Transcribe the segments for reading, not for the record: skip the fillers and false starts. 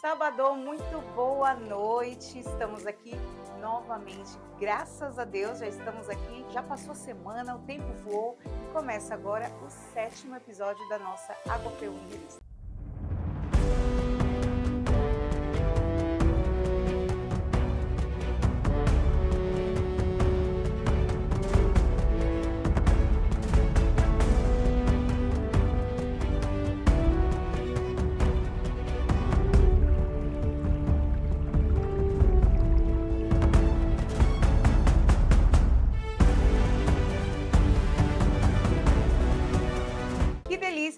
Sabadão, muito boa noite. Estamos aqui novamente. Graças a Deus, já estamos aqui. Já passou a semana, o tempo voou. E começa agora o 7º episódio da nossa Água P1 Revista.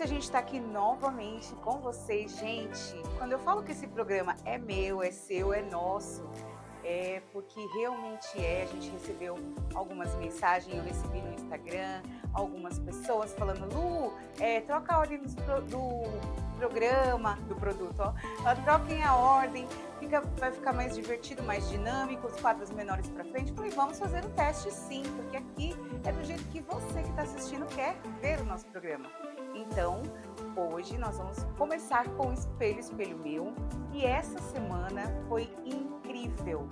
A gente está aqui novamente com vocês, gente. Quando eu falo que esse programa é meu, é seu, é nosso, é porque realmente é. A gente recebeu algumas mensagens, eu recebi no Instagram, algumas pessoas falando: Lu, troca a ordem do programa, do produto, ó. Troquem a ordem, vai ficar mais divertido, mais dinâmico, os quadros menores para frente. Eu falei, vamos fazer o teste sim, porque aqui é do jeito que você que está assistindo quer ver o nosso programa. Então, hoje nós vamos começar com o Espelho, Espelho Meu, e essa semana foi incrível.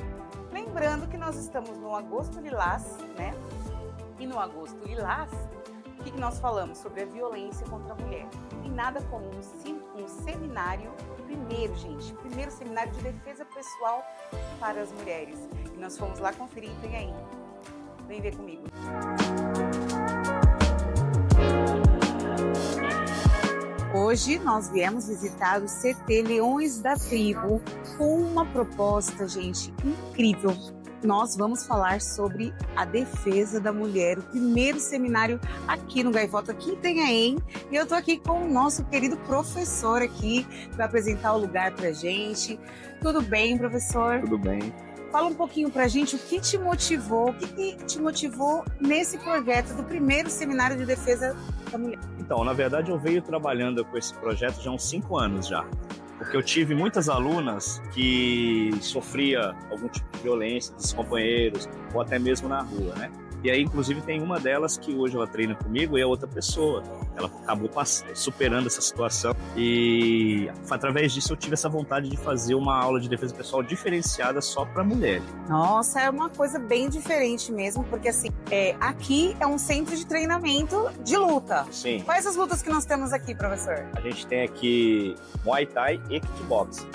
Lembrando que nós estamos no Agosto Lilás, né? E no Agosto Lilás, o que nós falamos? Sobre a violência contra a mulher. E nada como um seminário, primeiro seminário de defesa pessoal para as mulheres. E nós fomos lá conferir, tem aí. Vem ver comigo. Hoje nós viemos visitar o CT Leões da Tribo com uma proposta, gente, incrível. Nós vamos falar sobre a defesa da mulher, o primeiro seminário aqui no Gaivota, aqui tem a EM, e eu tô aqui com o nosso querido professor aqui, que vai apresentar o lugar pra gente. Tudo bem, professor? Tudo bem. Fala um pouquinho pra gente o que te motivou, nesse projeto do primeiro seminário de defesa da mulher. Então, na verdade, eu venho trabalhando com esse projeto já há uns 5 anos já. Porque eu tive muitas alunas que sofriam algum tipo de violência dos companheiros, ou até mesmo na rua, né? E aí, inclusive, tem uma delas que hoje ela treina comigo e é outra pessoa. Ela acabou superando essa situação e, através disso, eu tive essa vontade de fazer uma aula de defesa pessoal diferenciada só para mulher. Nossa, é uma coisa bem diferente mesmo, porque assim, aqui é um centro de treinamento de luta. Sim. Quais as lutas que nós temos aqui, professor? A gente tem aqui Muay Thai e Kickbox.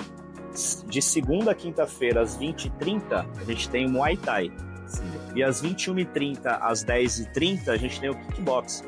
De segunda a quinta-feira, às 20h30, a gente tem o Muay Thai. Sim. E às 21h30 às 10h30 a gente tem o kickbox.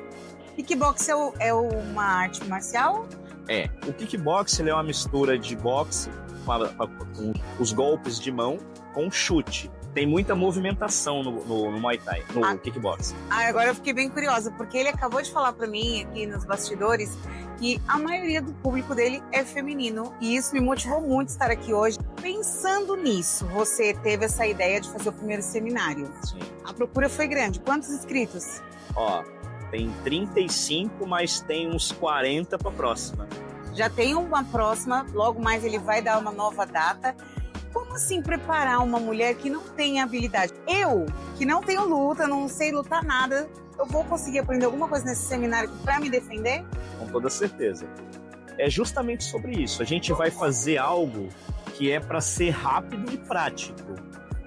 Kickbox é uma arte marcial? É. O kickbox ele é uma mistura de boxe com os golpes de mão com chute. Tem muita movimentação no Muay Thai, no kickbox. Agora eu fiquei bem curiosa, porque ele acabou de falar para mim aqui nos bastidores que a maioria do público dele é feminino, e isso me motivou muito estar aqui hoje. Pensando nisso, você teve essa ideia de fazer o primeiro seminário. Sim. A procura foi grande. Quantos inscritos? Ó, tem 35, mas tem uns 40 para a próxima. Já tem uma próxima, logo mais ele vai dar uma nova data. Como assim preparar uma mulher que não tem habilidade? Eu, que não tenho luta, não sei lutar nada, eu vou conseguir aprender alguma coisa nesse seminário para me defender? Com toda certeza. É justamente sobre isso. A gente vai fazer algo que é para ser rápido e prático.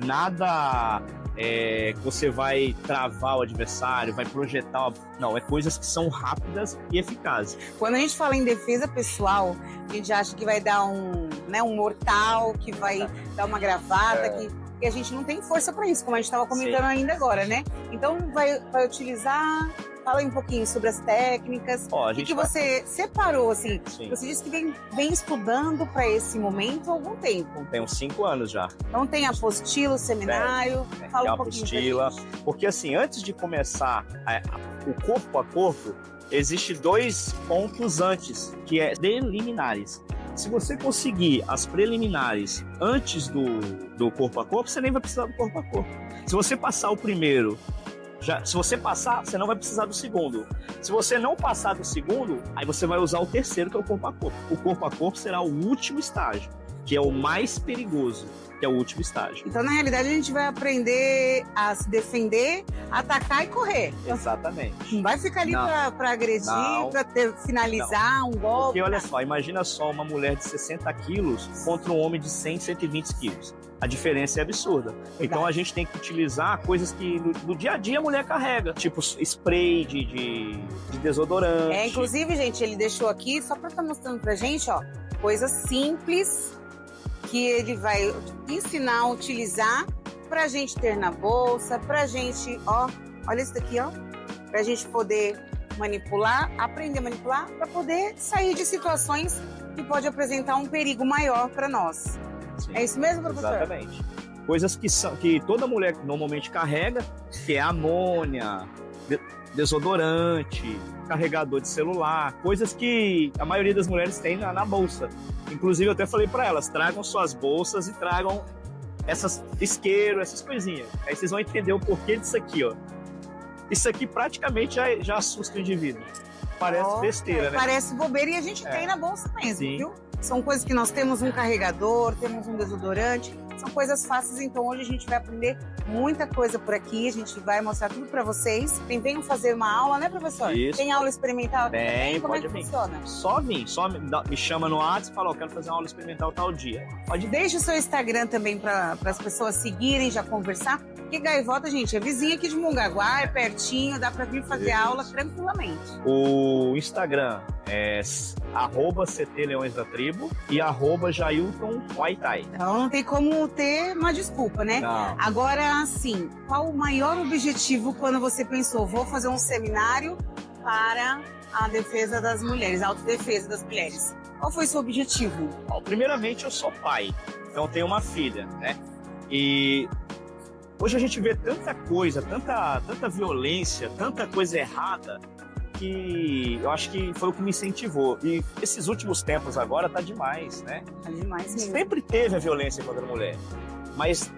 Nada que você vai travar o adversário, vai projetar. Não, é coisas que são rápidas e eficazes. Quando a gente fala em defesa pessoal, a gente acha que vai dar um mortal, que vai dar uma gravata, que a gente não tem força para isso, como a gente estava comentando ainda agora, né? Então vai utilizar. Fala aí um pouquinho sobre as técnicas. O que você separou, assim? Sim. Você disse que vem estudando para esse momento há algum tempo. Tem uns 5 anos já. Então tem apostila, seminário. Fala um pouquinho apostila. Porque assim, antes de começar o corpo a corpo, existe 2 pontos antes, que é preliminares. Se você conseguir as preliminares antes do corpo a corpo, você nem vai precisar do corpo a corpo. Se você passar o primeiro, se você passar, você não vai precisar do segundo. Se você não passar do segundo, aí você vai usar o terceiro, que é o corpo a corpo. O corpo a corpo será o último estágio. que é o mais perigoso, que é o último estágio. Então, na realidade, a gente vai aprender a se defender, atacar e correr. Exatamente. Não vai ficar ali para agredir, para finalizar um golpe. Porque olha só, imagina só uma mulher de 60 quilos contra um homem de 100, 120 quilos. A diferença é absurda. Verdade. Então a gente tem que utilizar coisas que no dia a dia a mulher carrega, tipo spray de desodorante. Inclusive, gente, ele deixou aqui, só para estar mostrando pra gente, ó, coisas simples que ele vai ensinar a utilizar pra gente ter na bolsa, pra gente, ó, olha isso daqui, ó, pra gente poder manipular, aprender a manipular, para poder sair de situações que pode apresentar um perigo maior para nós. Sim, é isso mesmo, professor? Exatamente. Coisas que toda mulher normalmente carrega, que é amônia, desodorante, carregador de celular, coisas que a maioria das mulheres tem na bolsa. Inclusive, eu até falei para elas, tragam suas bolsas e tragam isqueiro, essas coisinhas. Aí vocês vão entender o porquê disso aqui, ó. Isso aqui praticamente já assusta o indivíduo. Parece besteira, né? Parece bobeira e a gente tem na bolsa mesmo, sim, viu? São coisas que nós temos um carregador, temos um desodorante, são coisas fáceis, então hoje a gente vai aprender muita coisa por aqui, a gente vai mostrar tudo para vocês. Venham fazer uma aula, né, professor? Isso. Tem aula experimental aqui também? Como pode é que vir. Funciona? Só me chama no WhatsApp e fala, quero fazer uma aula experimental tal dia. Pode vir. Deixa o seu Instagram também para as pessoas seguirem, já conversar. Porque Gaivota, gente, é vizinha aqui de Mongaguá, é pertinho, dá para vir fazer aula tranquilamente. O Instagram é @CT Leões da Tribo e @Jailton Muay-Thai. Então não tem como ter uma desculpa, né? Não. Agora, assim, qual o maior objetivo quando você pensou, vou fazer um seminário para a defesa das mulheres, a autodefesa das mulheres? Qual foi o seu objetivo? Bom, primeiramente, eu sou pai, então eu tenho uma filha, né? E hoje a gente vê tanta coisa, tanta violência, tanta coisa errada, que eu acho que foi o que me incentivou. E esses últimos tempos agora tá demais, né? Tá demais mesmo. Sempre teve a violência contra a mulher, mas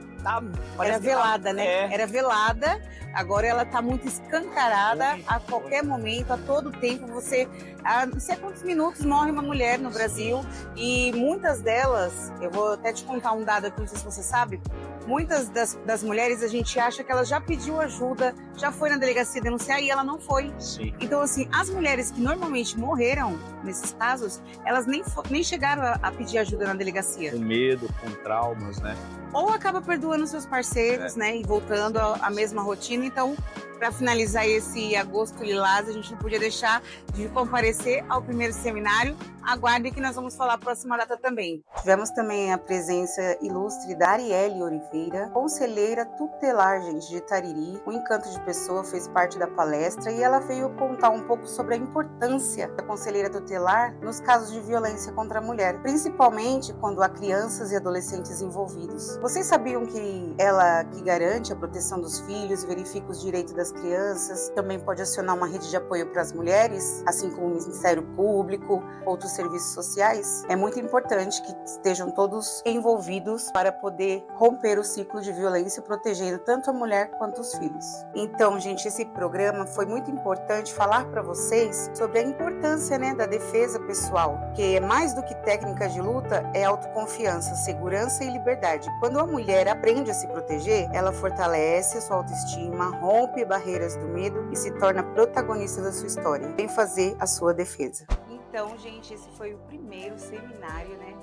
era velada, né? Era velada, agora ela tá muito escancarada. A qualquer momento, a todo tempo, não sei a quantos minutos morre uma mulher no Brasil. E muitas delas, eu vou até te contar um dado aqui, não sei se você sabe, muitas das mulheres a gente acha que ela já pediu ajuda, já foi na delegacia denunciar e ela não foi. Sim. Então, assim, as mulheres que normalmente morreram nesses casos, elas nem chegaram a pedir ajuda na delegacia. Com medo, com traumas, né? Ou acaba perdoando seus parceiros, né? E voltando à mesma rotina. Então, para finalizar esse agosto lilás, a gente não podia deixar de comparecer ao primeiro seminário. Aguardem que nós vamos falar a próxima data também. Tivemos também a presença ilustre da Arielle Oliveira, conselheira tutelar, gente, de Tariri. Um encanto de pessoa, fez parte da palestra e ela veio contar um pouco sobre a importância da conselheira tutelar nos casos de violência contra a mulher, principalmente quando há crianças e adolescentes envolvidos. Vocês sabiam que ela que garante a proteção dos filhos, verifica os direitos das crianças, também pode acionar uma rede de apoio para as mulheres, assim como o Ministério Público, outros serviços sociais? É muito importante que estejam todos envolvidos para poder romper o ciclo de violência, protegendo tanto a mulher quanto os filhos. Então, gente, esse programa foi muito importante falar para vocês sobre a importância, né, da defesa pessoal, que é mais do que técnicas de luta, é autoconfiança, segurança e liberdade. Quando a mulher aprende a se proteger, ela fortalece a sua autoestima, rompe barreiras do medo e se torna protagonista da sua história. Vem fazer a sua defesa. Então, gente, esse foi o primeiro seminário, né?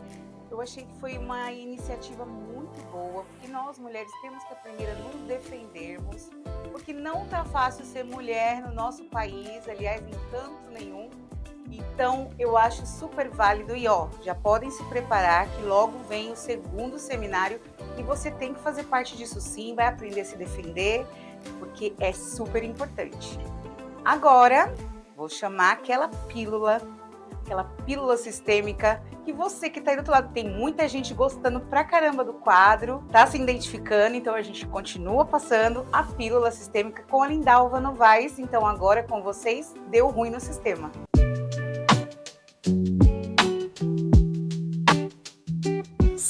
Eu achei que foi uma iniciativa muito boa, porque nós mulheres temos que aprender a nos defendermos, porque não tá fácil ser mulher no nosso país, aliás, em canto nenhum. Então, eu acho super válido e já podem se preparar que logo vem o segundo seminário e você tem que fazer parte disso sim, vai aprender a se defender, porque é super importante. Agora, vou chamar aquela pílula sistêmica, que você que tá aí do outro lado, tem muita gente gostando pra caramba do quadro, tá se identificando, então a gente continua passando a pílula sistêmica com a Lindalva Novaes. Então agora com vocês, deu ruim no sistema.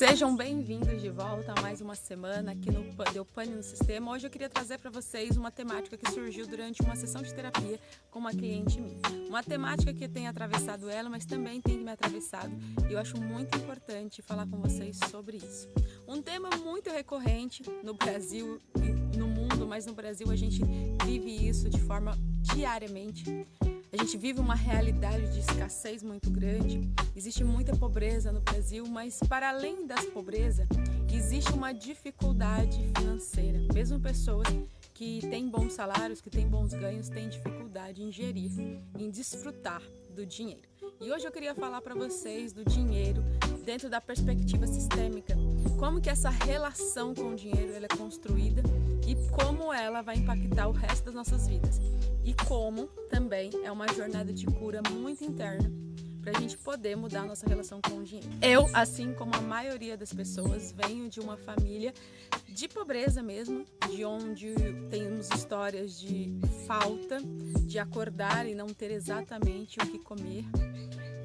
Sejam bem-vindos de volta a mais uma semana aqui no Deu Pane no Sistema. Hoje eu queria trazer para vocês uma temática que surgiu durante uma sessão de terapia com uma cliente minha. Uma temática que tem atravessado ela, mas também tem me atravessado, e eu acho muito importante falar com vocês sobre isso. Um tema muito recorrente no Brasil e no mundo, mas no Brasil a gente vive isso de forma diariamente. A gente vive uma realidade de escassez muito grande, existe muita pobreza no Brasil, mas para além das pobreza, existe uma dificuldade financeira. Mesmo pessoas que têm bons salários, que têm bons ganhos, têm dificuldade em gerir, em desfrutar do dinheiro. E hoje eu queria falar para vocês do dinheiro dentro da perspectiva sistêmica, como que essa relação com o dinheiro ela é construída e como ela vai impactar o resto das nossas vidas. E como também é uma jornada de cura muito interna para a gente poder mudar a nossa relação com o dinheiro. Eu, assim como a maioria das pessoas, venho de uma família de pobreza mesmo, de onde temos histórias de falta, de acordar e não ter exatamente o que comer.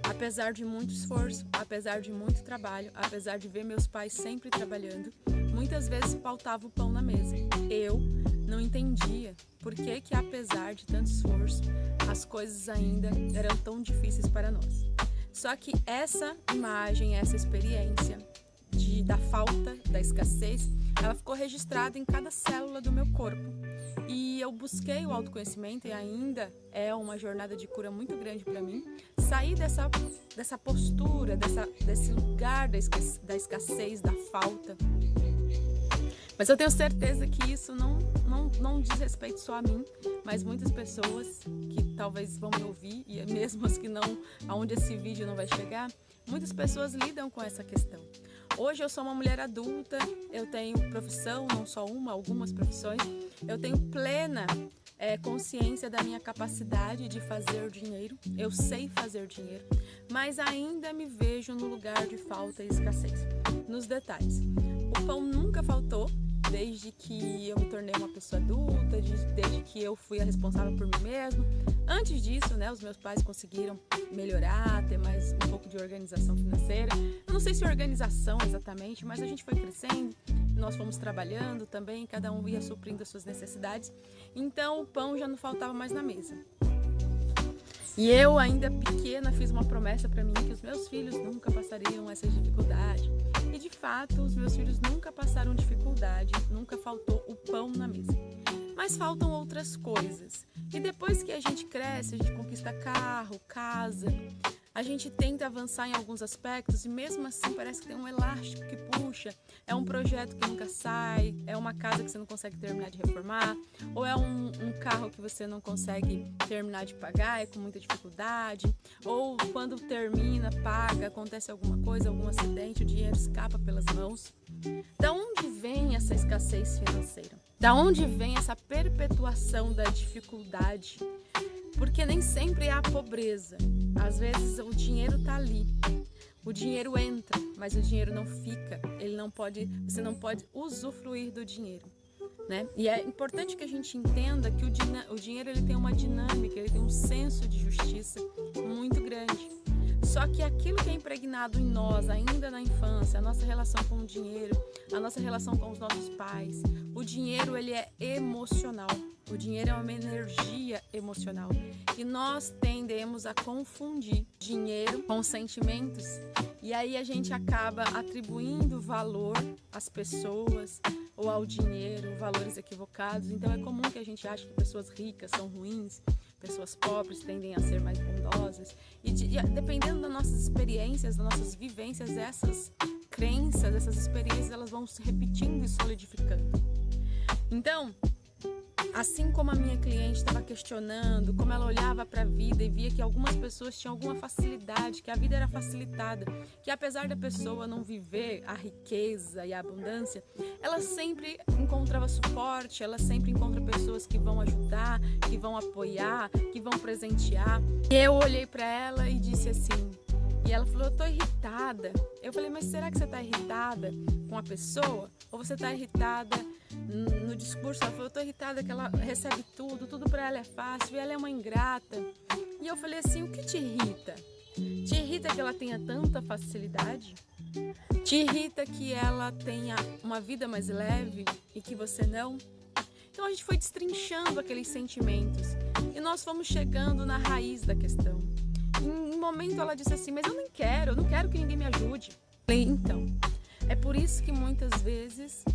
Apesar de muito esforço, apesar de muito trabalho, apesar de ver meus pais sempre trabalhando, muitas vezes faltava o pão na mesa. Eu não entendia por que apesar de tanto esforço, as coisas ainda eram tão difíceis para nós. Só que essa imagem, essa experiência da falta, da escassez, ela ficou registrada em cada célula do meu corpo. E eu busquei o autoconhecimento, e ainda é uma jornada de cura muito grande para mim, sair dessa postura, desse lugar da escassez, da falta. Mas eu tenho certeza que isso não diz respeito só a mim, mas muitas pessoas que talvez vão me ouvir, e mesmo as que não, aonde esse vídeo não vai chegar, muitas pessoas lidam com essa questão. Hoje eu sou uma mulher adulta, eu tenho profissão, não só uma, algumas profissões, eu tenho plena consciência da minha capacidade de fazer dinheiro, eu sei fazer dinheiro, mas ainda me vejo no lugar de falta e escassez. Nos detalhes, o pão nunca faltou desde que eu me tornei uma pessoa adulta, desde que eu fui a responsável por mim mesma. Antes disso, os meus pais conseguiram melhorar, ter mais um pouco de organização financeira. Eu não sei se organização exatamente, mas a gente foi crescendo, nós fomos trabalhando também, cada um ia suprindo as suas necessidades. Então o pão já não faltava mais na mesa. E eu, ainda pequena, fiz uma promessa para mim que os meus filhos nunca passariam essa dificuldade. E de fato, os meus filhos nunca passaram dificuldade, nunca faltou o pão na mesa. Mas faltam outras coisas. E depois que a gente cresce, a gente conquista carro, casa, a gente tenta avançar em alguns aspectos e mesmo assim parece que tem um elástico que puxa. É um projeto que nunca sai, é uma casa que você não consegue terminar de reformar, ou é um carro que você não consegue terminar de pagar, é com muita dificuldade, ou quando termina, paga, acontece alguma coisa, algum acidente, o dinheiro escapa pelas mãos. Da onde vem essa escassez financeira? Da onde vem essa perpetuação da dificuldade? Porque nem sempre é a pobreza. Às vezes o dinheiro está ali, o dinheiro entra, mas o dinheiro não fica. Você não pode usufruir do dinheiro, né? E é importante que a gente entenda que o dinheiro ele tem uma dinâmica, ele tem um senso de justiça muito grande. Só que aquilo que é impregnado em nós, ainda na infância, a nossa relação com o dinheiro, a nossa relação com os nossos pais, o dinheiro ele é emocional. O dinheiro é uma energia emocional e nós tendemos a confundir dinheiro com sentimentos e aí a gente acaba atribuindo valor às pessoas ou ao dinheiro, valores equivocados. Então é comum que a gente ache que pessoas ricas são ruins, pessoas pobres tendem a ser mais bondosas e dependendo das nossas experiências, das nossas vivências, essas crenças, essas experiências elas vão se repetindo e solidificando. Então, assim como a minha cliente estava questionando, como ela olhava para a vida e via que algumas pessoas tinham alguma facilidade, que a vida era facilitada, que apesar da pessoa não viver a riqueza e a abundância, ela sempre encontrava suporte, ela sempre encontra pessoas que vão ajudar, que vão apoiar, que vão presentear. E eu olhei para ela e disse assim, e ela falou, eu tô irritada. Eu falei, mas será que você tá irritada com a pessoa? Ou você tá irritada no discurso? Ela falou, eu tô irritada que ela recebe tudo pra ela é fácil, e ela é uma ingrata. E eu falei assim, o que te irrita? Te irrita que ela tenha tanta facilidade? Te irrita que ela tenha uma vida mais leve e que você não? Então a gente foi destrinchando aqueles sentimentos e nós fomos chegando na raiz da questão. Em um momento ela disse assim, mas eu não quero que ninguém me ajude. Falei, então, é por isso que muitas vezes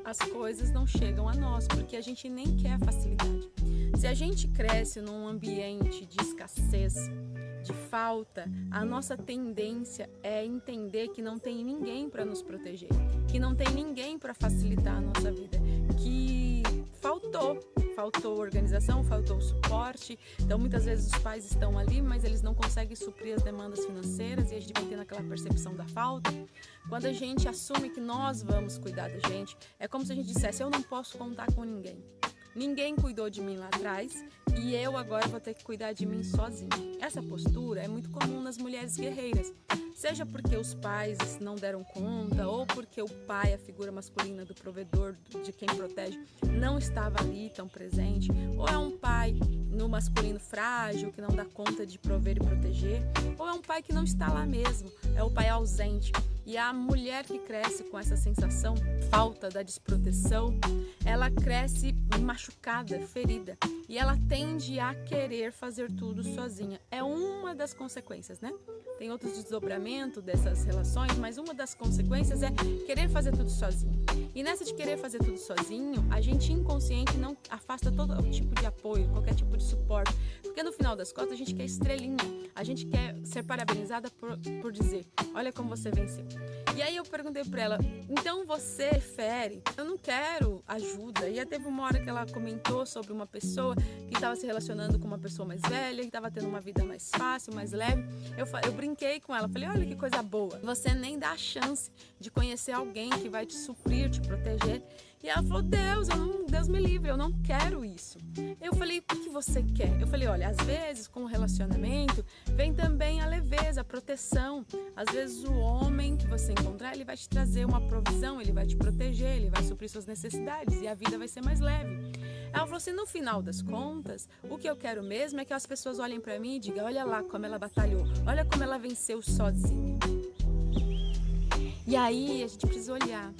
as coisas não chegam a nós, porque a gente nem quer facilidade. Se a gente cresce num ambiente de escassez, de falta, a nossa tendência é entender que não tem ninguém para nos proteger, que não tem ninguém para facilitar a nossa vida, que faltou organização, faltou suporte. Então muitas vezes os pais estão ali, mas eles não conseguem suprir as demandas financeiras e a gente vai tendo aquela percepção da falta. Quando a gente assume que nós vamos cuidar da gente, é como se a gente dissesse, eu não posso contar com ninguém. Ninguém cuidou de mim lá atrás e eu agora vou ter que cuidar de mim sozinha. Essa postura é muito comum nas mulheres guerreiras, seja porque os pais não deram conta ou porque o pai, a figura masculina do provedor, de quem protege, não estava ali tão presente, ou é um pai no masculino frágil que não dá conta de prover e proteger, ou é um pai que não está lá mesmo, é o pai ausente. E a mulher que cresce com essa sensação, falta da desproteção, ela cresce machucada, ferida, e ela tende a querer fazer tudo sozinha. É uma das consequências, né? Tem outros desdobramentos dessas relações, mas uma das consequências é querer fazer tudo sozinho. E nessa de querer fazer tudo sozinho, a gente inconsciente não afasta todo tipo de apoio, qualquer tipo de suporte, porque no final das contas a gente quer estrelinha, a gente quer ser parabenizada por dizer, olha como você venceu. E aí eu perguntei pra ela, então você fere? Eu não quero ajuda. E aí teve uma hora que ela comentou sobre uma pessoa que estava se relacionando com uma pessoa mais velha, que estava tendo uma vida mais fácil, mais leve. Eu brinquei com ela, falei, olha que coisa boa. Você nem dá a chance de conhecer alguém que vai te suprir, te proteger. E ela falou, Deus me livre, eu não quero isso. Eu falei, o que você quer? Eu falei, olha, às vezes com o relacionamento vem também a leveza, a proteção. Às vezes o homem que você encontrar, ele vai te trazer uma provisão, ele vai te proteger, ele vai suprir suas necessidades e a vida vai ser mais leve. Ela falou assim, no final das contas, o que eu quero mesmo é que as pessoas olhem pra mim e digam, olha lá como ela batalhou, olha como ela venceu sozinha. E aí a gente precisa olhar,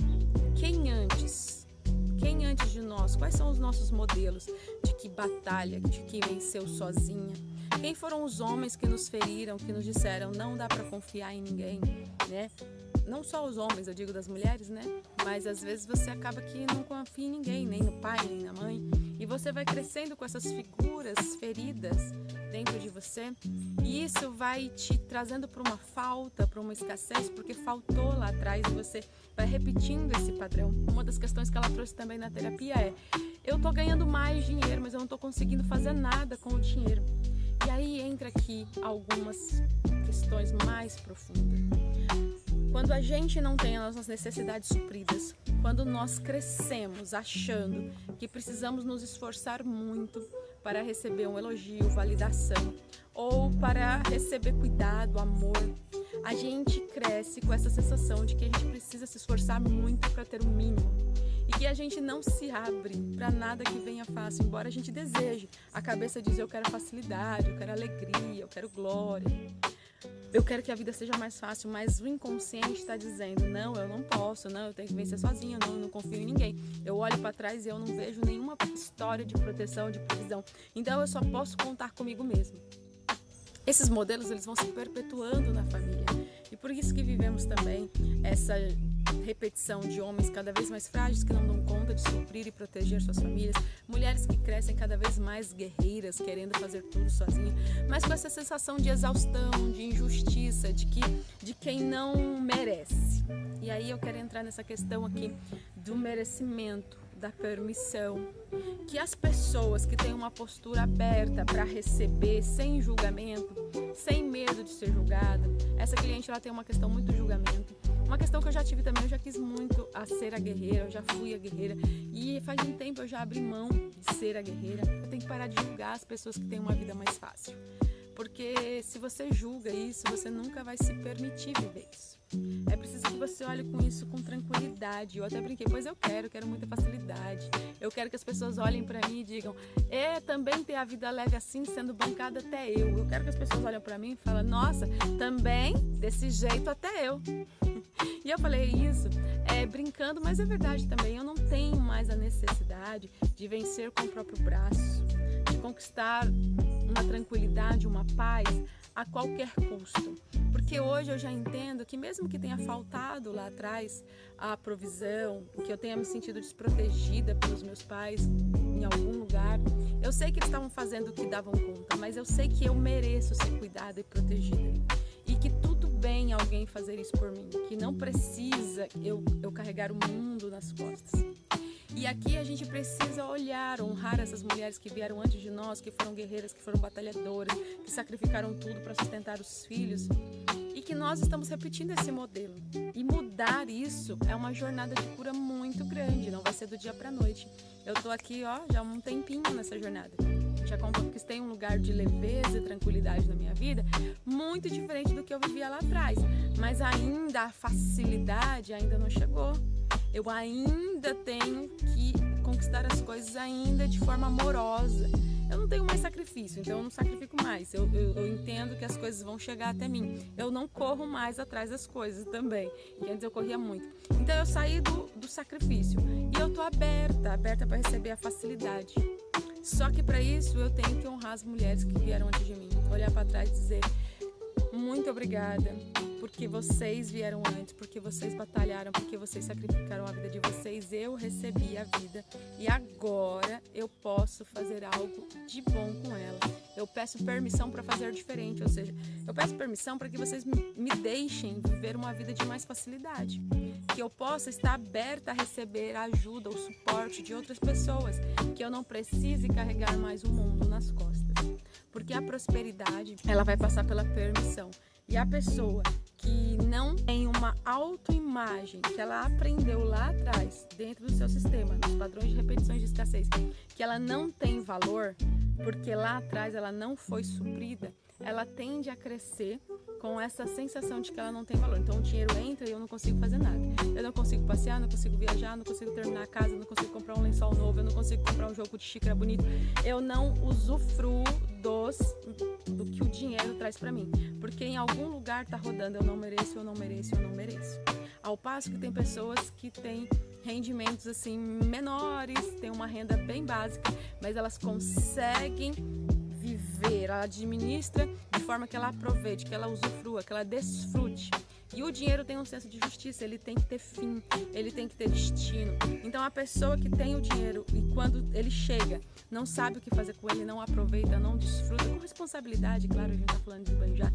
quem antes de nós, quais são os nossos modelos de que batalha, de que venceu sozinha? Quem foram os homens que nos feriram, que nos disseram não dá para confiar em ninguém, né? Não só os homens, eu digo das mulheres, né? Mas às vezes você acaba que não confia em ninguém, nem no pai, nem na mãe. E você vai crescendo com essas figuras feridas dentro de você. E isso vai te trazendo para uma falta, para uma escassez, porque faltou lá atrás e você vai repetindo esse padrão. Uma das questões que ela trouxe também na terapia é: eu tô ganhando mais dinheiro, mas eu não tô conseguindo fazer nada com o dinheiro. E aí entra aqui algumas questões mais profundas. Quando a gente não tem as nossas necessidades supridas, quando nós crescemos achando que precisamos nos esforçar muito para receber um elogio, validação, ou para receber cuidado, amor, a gente cresce com essa sensação de que a gente precisa se esforçar muito para ter o mínimo. E que a gente não se abre para nada que venha fácil, embora a gente deseje. A cabeça diz, eu quero facilidade, eu quero alegria, eu quero glória. Eu quero que a vida seja mais fácil, mas o inconsciente está dizendo, não, eu não posso, não, eu tenho que vencer sozinho, não, eu não confio em ninguém. Eu olho para trás e eu não vejo nenhuma história de proteção, de provisão. Então eu só posso contar comigo mesmo. Esses modelos, eles vão se perpetuando na família. E por isso que vivemos também essa repetição de homens cada vez mais frágeis que não dão conta de suprir e proteger suas famílias, mulheres que crescem cada vez mais guerreiras, querendo fazer tudo sozinha, mas com essa sensação de exaustão, de injustiça, de quem não merece. E aí eu quero entrar nessa questão aqui do merecimento, da permissão, que as pessoas que têm uma postura aberta para receber sem julgamento, sem medo de ser julgada, essa cliente ela tem uma questão muito do julgamento, uma questão que eu já tive também, eu já quis muito a ser a guerreira, eu já fui a guerreira e faz um tempo eu já abri mão de ser a guerreira. Eu tenho que parar de julgar as pessoas que têm uma vida mais fácil, porque se você julga isso, você nunca vai se permitir viver isso. É preciso que você olhe com isso com tranquilidade. Eu até brinquei, pois eu quero muita facilidade. Eu quero que as pessoas olhem pra mim e digam, também ter a vida leve assim, sendo bancada até eu. Eu quero que as pessoas olhem pra mim e falem, nossa, também desse jeito até eu. E eu falei isso brincando, mas é verdade também. Eu não tenho mais a necessidade de vencer com o próprio braço, de conquistar uma tranquilidade, uma paz a qualquer custo. Porque hoje eu já entendo que mesmo que tenha faltado lá atrás a provisão, que eu tenha me sentido desprotegida pelos meus pais em algum lugar, eu sei que eles estavam fazendo o que davam conta, mas eu sei que eu mereço ser cuidada e protegida. E que tudo bem alguém fazer isso por mim, que não precisa eu carregar o mundo nas costas. E aqui a gente precisa olhar, honrar essas mulheres que vieram antes de nós, que foram guerreiras, que foram batalhadoras, que sacrificaram tudo para sustentar os filhos, e que nós estamos repetindo esse modelo. E mudar isso é uma jornada de cura muito grande, não vai ser do dia para a noite. Eu tô aqui já há um tempinho nessa jornada. Já conquistei um lugar de leveza e tranquilidade na minha vida, muito diferente do que eu vivia lá atrás. Mas ainda a facilidade ainda não chegou. Eu ainda tenho que conquistar as coisas ainda de forma amorosa. Eu não tenho mais sacrifício, então eu não sacrifico mais. Eu entendo que as coisas vão chegar até mim. Eu não corro mais atrás das coisas também, que antes eu corria muito. Então eu saí do sacrifício e eu tô aberta para receber a facilidade. Só que para isso eu tenho que honrar as mulheres que vieram antes de mim. Olhar para trás e dizer, muito obrigada, porque vocês vieram antes, porque vocês batalharam, porque vocês sacrificaram a vida de vocês, eu recebi a vida e agora eu posso fazer algo de bom com ela. Eu peço permissão para fazer diferente, ou seja, eu peço permissão para que vocês me deixem viver uma vida de mais facilidade, que eu possa estar aberta a receber a ajuda, o suporte de outras pessoas, que eu não precise carregar mais o mundo nas costas, porque a prosperidade, ela vai passar pela permissão. E a pessoa que não tem uma autoimagem, que ela aprendeu lá atrás, dentro do seu sistema, nos padrões de repetições de escassez, que ela não tem valor, porque lá atrás ela não foi suprida, ela tende a crescer com essa sensação de que ela não tem valor. Então o dinheiro entra e eu não consigo fazer nada. Eu não consigo passear, não consigo viajar, não consigo terminar a casa, não consigo comprar um lençol novo, eu não consigo comprar um jogo de xícara bonito. Eu não usufruo do que o dinheiro traz para mim. Porque em algum lugar tá rodando, eu não mereço, eu não mereço, eu não mereço. Ao passo que tem pessoas que têm rendimentos assim menores, têm uma renda bem básica, mas elas conseguem viver, ela administra de forma que ela aproveite, que ela usufrua, que ela desfrute. E o dinheiro tem um senso de justiça, ele tem que ter fim, ele tem que ter destino. Então a pessoa que tem o dinheiro e quando ele chega, não sabe o que fazer com ele, não aproveita, não desfruta, com responsabilidade, claro, a gente está falando de banjar,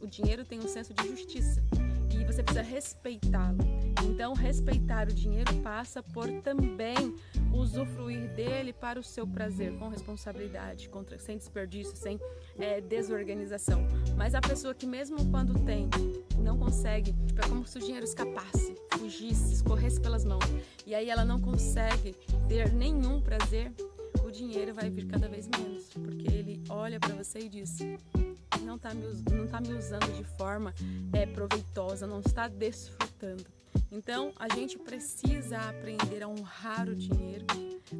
o dinheiro tem um senso de justiça e você precisa respeitá-lo. Então respeitar o dinheiro passa por também usufruir dele para o seu prazer, com responsabilidade, sem desperdício, sem desorganização. Mas a pessoa que mesmo quando tem, não consegue, é como se o dinheiro escapasse, fugisse, escorresse pelas mãos, e aí ela não consegue ter nenhum prazer, o dinheiro vai vir cada vez menos, porque ele olha para você e diz, não tá me usando de forma proveitosa, não está desfrutando. Então, a gente precisa aprender a honrar o dinheiro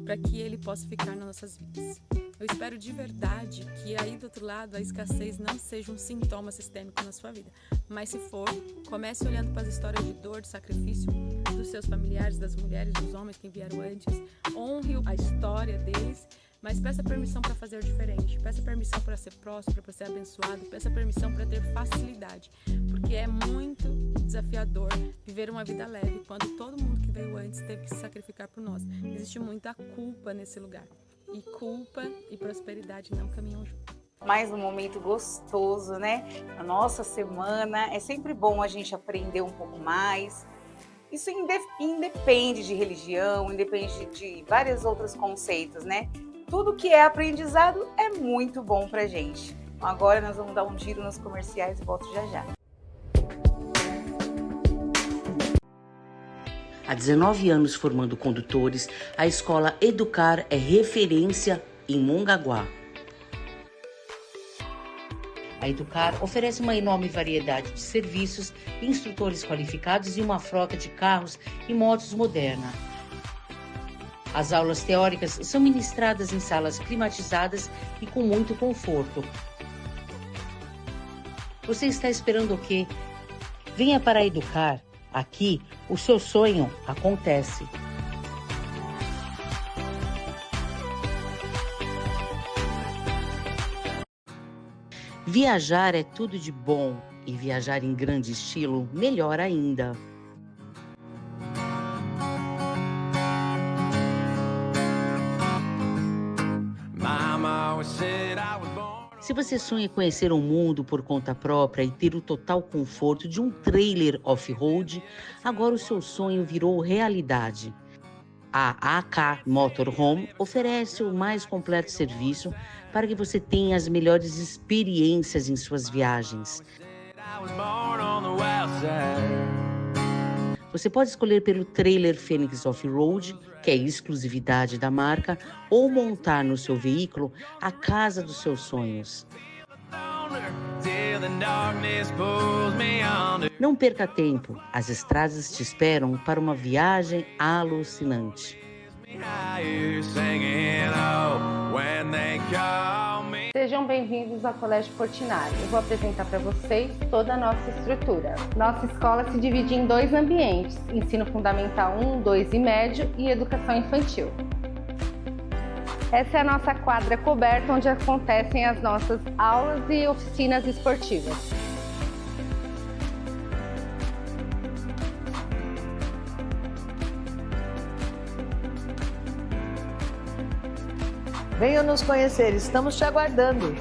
para que ele possa ficar nas nossas vidas. Eu espero de verdade que aí do outro lado a escassez não seja um sintoma sistêmico na sua vida. Mas se for, comece olhando para as histórias de dor, de sacrifício dos seus familiares, das mulheres, dos homens que vieram antes. Honre a história deles, mas peça permissão para fazer diferente. Peça permissão para ser próspero, para ser abençoado. Peça permissão para ter facilidade. Porque é muito desafiador viver uma vida leve quando todo mundo que veio antes teve que se sacrificar por nós. Existe muita culpa nesse lugar. E culpa e prosperidade não caminham juntos. Mais um momento gostoso, né? A nossa semana é sempre bom a gente aprender um pouco mais. Isso independe de religião, independe de vários outros conceitos, né? Tudo que é aprendizado é muito bom pra gente. Então, agora nós vamos dar um giro nos comerciais e volto já já. Há 19 anos formando condutores, a escola Educar é referência em Mongaguá. A A Educar oferece uma enorme variedade de serviços, instrutores qualificados e uma frota de carros e motos moderna. As aulas teóricas são ministradas em salas climatizadas e com muito conforto. Você está esperando o quê? Venha para a Educar. Aqui, o seu sonho acontece. Viajar é tudo de bom e viajar em grande estilo, melhor ainda. Se você sonha em conhecer o mundo por conta própria e ter o total conforto de um trailer off-road, agora o seu sonho virou realidade. A AK Motorhome oferece o mais completo serviço para que você tenha as melhores experiências em suas viagens. Você pode escolher pelo trailer Fênix Off-Road, que é exclusividade da marca, ou montar no seu veículo a casa dos seus sonhos. Não perca tempo, as estradas te esperam para uma viagem alucinante. Sejam bem-vindos ao Colégio Portinari. Eu vou apresentar para vocês toda a nossa estrutura. Nossa escola se divide em 2 ambientes: ensino fundamental 1, 2 e médio e educação infantil. Essa é a nossa quadra coberta, onde acontecem as nossas aulas e oficinas esportivas. Venham nos conhecer, estamos te aguardando.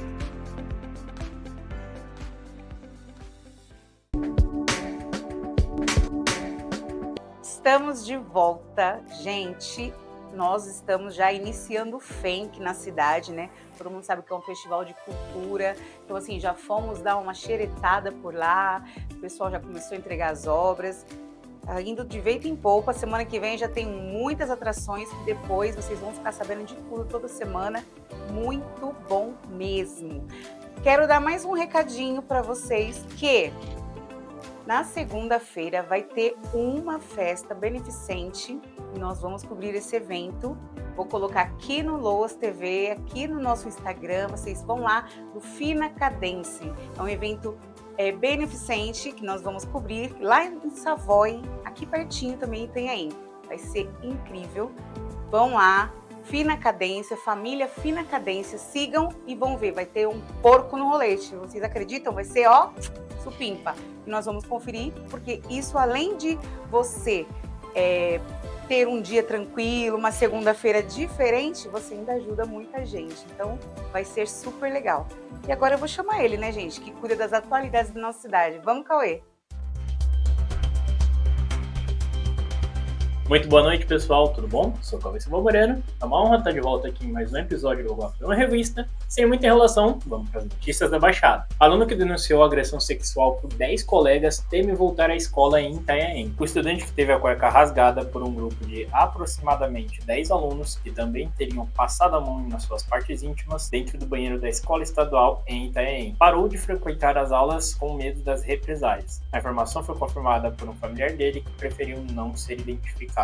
Estamos de volta, gente. Nós estamos já iniciando o FENC na cidade, né? Todo mundo sabe que é um festival de cultura. Então, assim, já fomos dar uma xeretada por lá. O pessoal já começou a entregar as obras. Indo de vento em polpa, semana que vem já tem muitas atrações que depois vocês vão ficar sabendo de tudo toda semana. Muito bom mesmo. Quero dar mais um recadinho para vocês que na segunda-feira vai ter uma festa beneficente e nós vamos cobrir esse evento. Vou colocar aqui no Loas TV, aqui no nosso Instagram, vocês vão lá no Fina Cadence. É um evento beneficente que nós vamos cobrir lá em Savoy, aqui pertinho também tem aí. Vai ser incrível. Vão lá, Fina Cadência, família Fina Cadência, sigam e vão ver, vai ter um porco no rolete. Vocês acreditam? Vai ser, ó, supimpa. E nós vamos conferir, porque isso, além de você ter um dia tranquilo, uma segunda-feira diferente, você ainda ajuda muita gente. Então, vai ser super legal. E agora eu vou chamar ele, né, gente, que cuida das atualidades da nossa cidade. Vamos, Cauê! Muito boa noite, pessoal, tudo bom? Sou o Cauê Silva Moreno. É uma honra estar de volta aqui em mais um episódio do Gosto de uma Revista. Sem muita enrolação, vamos para as notícias da Baixada. Aluno que denunciou agressão sexual por 10 colegas teme voltar à escola em Itanhaém. O estudante que teve a cueca rasgada por um grupo de aproximadamente 10 alunos que também teriam passado a mão nas suas partes íntimas dentro do banheiro da escola estadual em Itanhaém parou de frequentar as aulas com medo das represálias. A informação foi confirmada por um familiar dele que preferiu não ser identificado.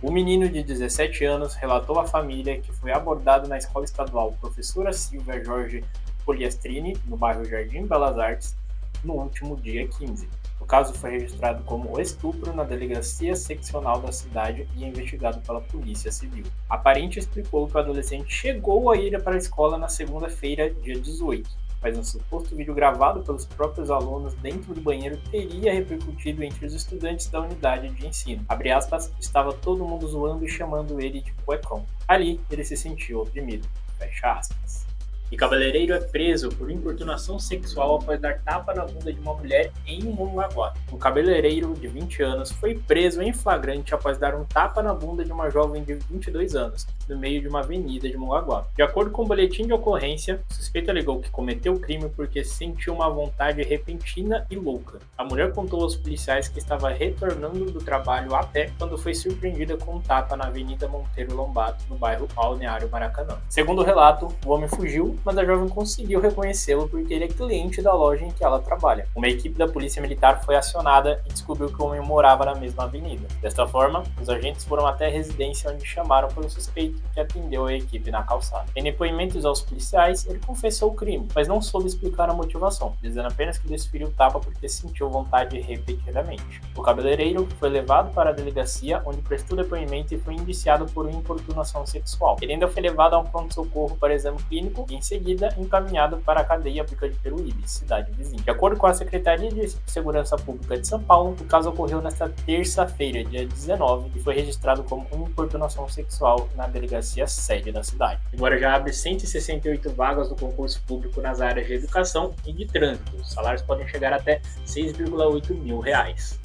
O menino de 17 anos relatou à família que foi abordado na escola estadual Professora Silvia Jorge Poliastrini, no bairro Jardim Belas Artes, no último dia 15. O caso foi registrado como estupro na delegacia seccional da cidade e investigado pela Polícia Civil. A parente explicou que o adolescente chegou a ir para a escola na segunda-feira, dia 18. Mas um suposto vídeo gravado pelos próprios alunos dentro do banheiro teria repercutido entre os estudantes da unidade de ensino. Abre aspas, estava todo mundo zoando e chamando ele de cuecão. Ali, ele se sentiu oprimido. Fecha aspas. E cabeleireiro é preso por importunação sexual após dar tapa na bunda de uma mulher em Mongaguá. Um cabeleireiro de 20 anos foi preso em flagrante após dar um tapa na bunda de uma jovem de 22 anos, no meio de uma avenida de Mongaguá. De acordo com o boletim de ocorrência, o suspeito alegou que cometeu o crime porque sentiu uma vontade repentina e louca. A mulher contou aos policiais que estava retornando do trabalho a pé quando foi surpreendida com um tapa na Avenida Monteiro Lobato, no bairro Balneário Maracanã. Segundo o relato, o homem fugiu mas a jovem conseguiu reconhecê-lo porque ele é cliente da loja em que ela trabalha. Uma equipe da polícia militar foi acionada e descobriu que o homem morava na mesma avenida. Desta forma, os agentes foram até a residência onde chamaram pelo suspeito, que atendeu a equipe na calçada. Em depoimentos aos policiais, ele confessou o crime, mas não soube explicar a motivação, dizendo apenas que desferiu o tapa porque sentiu vontade repetidamente. O cabeleireiro foi levado para a delegacia, onde prestou depoimento e foi indiciado por importunação sexual. Ele ainda foi levado a um pronto-socorro para exame clínico e, em seguida, encaminhado para a cadeia pública de Peruíbe, cidade vizinha. De acordo com a Secretaria de Segurança Pública de São Paulo, o caso ocorreu nesta terça-feira, dia 19, e foi registrado como uma importunação sexual na delegacia sede da cidade. Agora já abre 168 vagas do concurso público nas áreas de educação e de trânsito. Os salários podem chegar até R$ 6,8 mil.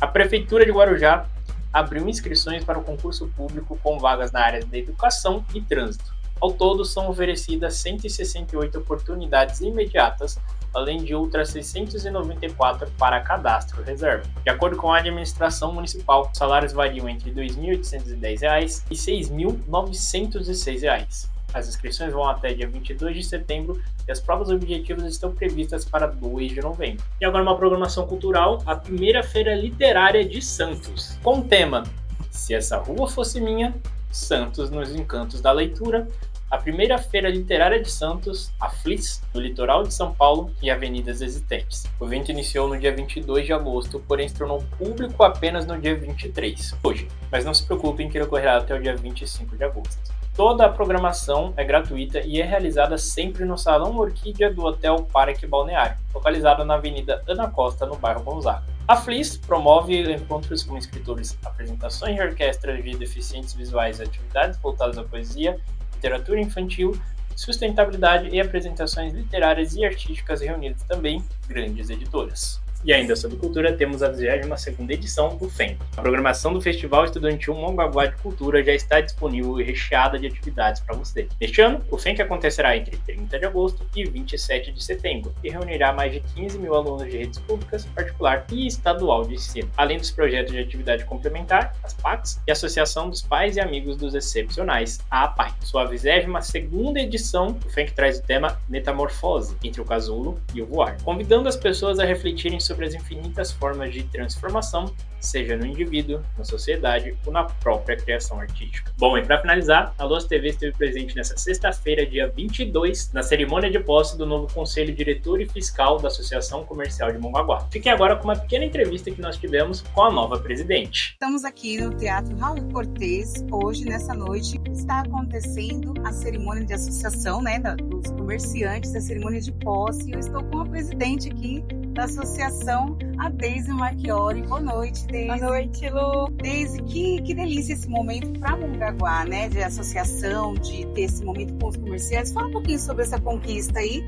A Prefeitura de Guarujá abriu inscrições para o concurso público com vagas na área de educação e trânsito. Ao todo, são oferecidas 168 oportunidades imediatas, além de outras 694 para cadastro reserva. De acordo com a administração municipal, os salários variam entre R$ 2.810 e R$ 6.906. As inscrições vão até dia 22 de setembro e as provas objetivas estão previstas para 2 de novembro. E agora uma programação cultural, a primeira feira literária de Santos, com o tema Se Essa Rua Fosse Minha, Santos nos Encantos da Leitura, a primeira feira literária de Santos, a FLIS, no litoral de São Paulo e avenidas existentes. O evento iniciou no dia 22 de agosto, porém se tornou público apenas no dia 23, hoje, mas não se preocupem que ele ocorrerá até o dia 25 de agosto. Toda a programação é gratuita e é realizada sempre no Salão Orquídea do Hotel Parque Balneário, localizado na Avenida Ana Costa, no bairro Gonzaga. A FLIS promove encontros com escritores, apresentações de orquestras de deficientes visuais e atividades voltadas à poesia, literatura infantil, sustentabilidade e apresentações literárias e artísticas, reunindo também grandes editoras. E ainda sobre cultura, temos a 22ª edição do FEM. A programação do Festival Estudantil Mongaguá de Cultura já está disponível e recheada de atividades para você. Neste ano, o FEM acontecerá entre 30 de agosto e 27 de setembro e reunirá mais de 15 mil alunos de redes públicas, particular e estadual de ensino, além dos projetos de atividade complementar, as PACs, e a Associação dos Pais e Amigos dos Excepcionais, a APAI. Sua 22ª edição, o FEM traz o tema Metamorfose, entre o casulo e o voar, convidando as pessoas a refletirem sobre as infinitas formas de transformação, seja no indivíduo, na sociedade ou na própria criação artística. Bom, e para finalizar, a Luz TV esteve presente nesta sexta-feira, dia 22, na cerimônia de posse do novo Conselho Diretor e Fiscal da Associação Comercial de Mongaguá. Fiquem agora com uma pequena entrevista que nós tivemos com a nova presidente. Estamos aqui no Teatro Raul Cortez. Hoje, nessa noite, está acontecendo a cerimônia de associação, dos comerciantes, a cerimônia de posse. Eu estou com a presidente aqui da associação, a Deise Marchiori. Boa noite, Deise. Boa noite, Lu. Deise, que delícia esse momento para Mongaguá, de associação, de ter esse momento com os comerciantes. Fala um pouquinho sobre essa conquista aí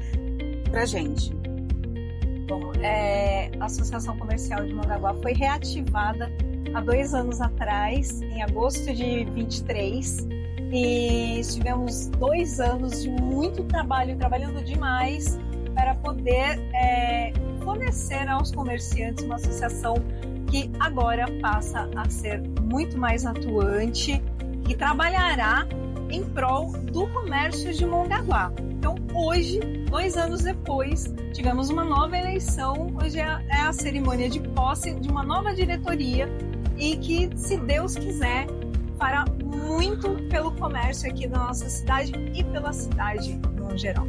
pra gente. Bom, a Associação Comercial de Mongaguá foi reativada há 2 anos atrás, em agosto de 23, e tivemos 2 anos de muito trabalho, trabalhando demais para poder fornecer aos comerciantes uma associação que agora passa a ser muito mais atuante e trabalhará em prol do comércio de Mongaguá. Então, hoje, 2 anos depois, tivemos uma nova eleição. Hoje é a cerimônia de posse de uma nova diretoria e que, se Deus quiser, fará muito pelo comércio aqui da nossa cidade e pela cidade no geral.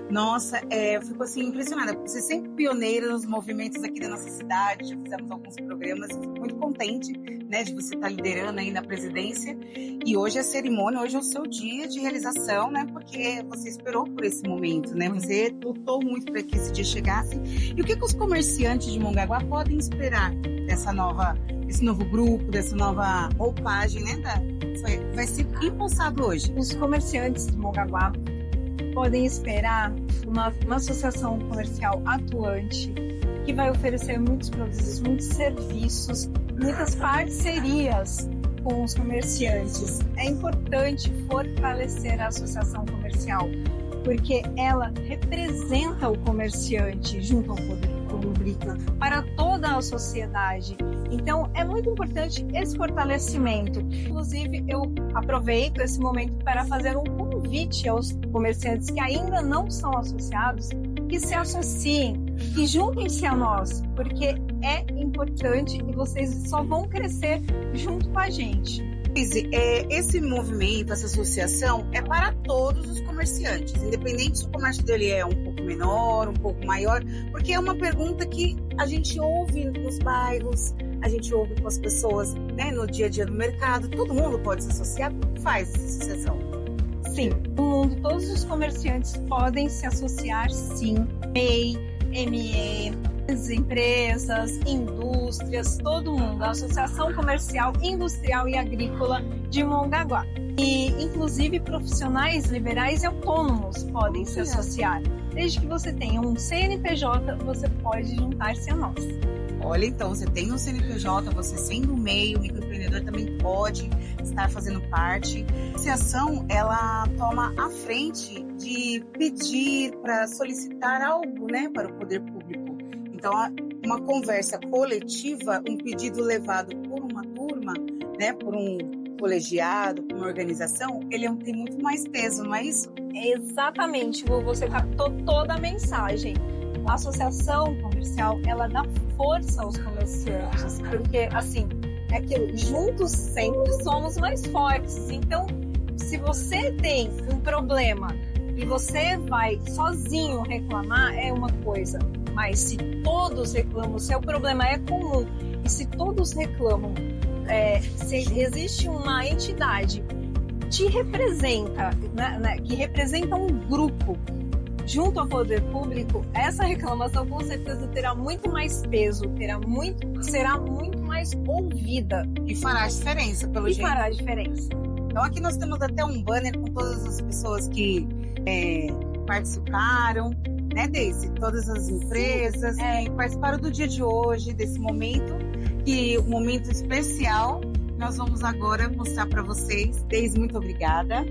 Nossa, eu fico assim impressionada. Você é sempre pioneira nos movimentos aqui da nossa cidade, já fizemos alguns programas, fico muito contente, de você estar liderando aí na presidência. E hoje a cerimônia, hoje é o seu dia de realização, porque você esperou por esse momento, Você lutou muito para que esse dia chegasse. E o que os comerciantes de Mongaguá podem esperar desse novo grupo, dessa nova roupagem, vai ser impulsado hoje? Os comerciantes de Mongaguá podem esperar uma associação comercial atuante que vai oferecer muitos produtos, muitos serviços, muitas parcerias com os comerciantes. É importante fortalecer a associação comercial, porque ela representa o comerciante junto ao poder público, para toda a sociedade. Então, é muito importante esse fortalecimento. Inclusive, eu aproveito esse momento para fazer um convite convite aos comerciantes que ainda não são associados que se associem, que juntem-se a nós, porque é importante e vocês só vão crescer junto com a gente. Esse movimento, essa associação é para todos os comerciantes, independente se o comércio dele é um pouco menor, um pouco maior, porque é uma pergunta que a gente ouve nos bairros, a gente ouve com as pessoas, né, no dia a dia do mercado. Todo mundo pode se associar? Como faz essa associação? Sim, no mundo todos os comerciantes podem se associar, sim. MEI, ME, empresas, indústrias, todo mundo. A Associação Comercial, Industrial e Agrícola de Mongaguá. E, inclusive, profissionais liberais e autônomos podem se associar. Desde que você tenha um CNPJ, você pode juntar-se a nós. Olha, então, você tem um CNPJ, você sendo MEI, o microempreendedor também pode estar fazendo parte. A associação, ela toma a frente de pedir, para solicitar algo, né, para o poder público. Então, uma conversa coletiva, um pedido levado por uma turma, né, por um colegiado, por uma organização, ele tem muito mais peso, não é isso? Exatamente, você captou toda a mensagem. A associação comercial, ela dá força aos comerciantes, porque, assim, é aquilo, juntos sempre somos mais fortes. Então, se você tem um problema e você vai sozinho reclamar, é uma coisa. Mas se todos reclamam, se o problema é comum, e se todos reclamam, se existe uma entidade que representa, né, que representa um grupo junto ao poder público, essa reclamação com certeza terá muito mais peso, será muito mais ouvida. E fará diferença, pelo jeito. E fará diferença. Então aqui nós temos até um banner com todas as pessoas que participaram, né, Deise? Todas as empresas que participaram do dia de hoje, desse momento, e um momento especial. Nós vamos agora mostrar para vocês. Deise, muito obrigada.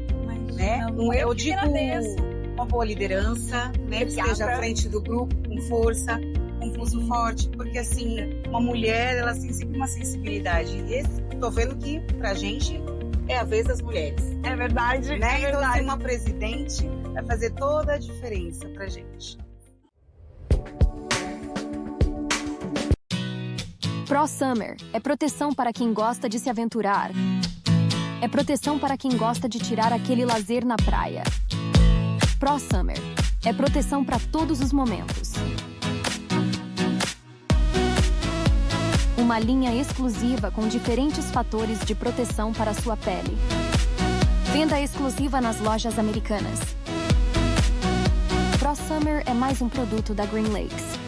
Né? Eu digo agradeço. Uma boa liderança, né? Que esteja à frente do grupo, com força, com pulso forte, porque assim, uma mulher, ela tem sempre uma sensibilidade. E tô vendo que pra gente é a vez das mulheres. É verdade, né? É verdade. Então, ser uma presidente vai fazer toda a diferença pra gente. Pro Summer é proteção para quem gosta de se aventurar. É proteção para quem gosta de tirar aquele lazer na praia. Pro Summer é proteção para todos os momentos. Uma linha exclusiva com diferentes fatores de proteção para a sua pele. Venda exclusiva nas lojas americanas. Pro Summer é mais um produto da Green Lakes.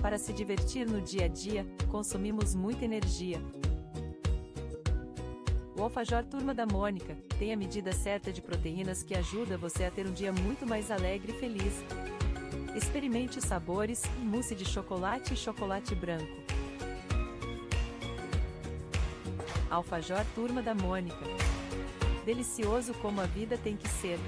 Para se divertir no dia a dia, consumimos muita energia. O Alfajor Turma da Mônica tem a medida certa de proteínas que ajuda você a ter um dia muito mais alegre e feliz. Experimente os sabores, mousse de chocolate e chocolate branco. Alfajor Turma da Mônica. Delicioso como a vida tem que ser.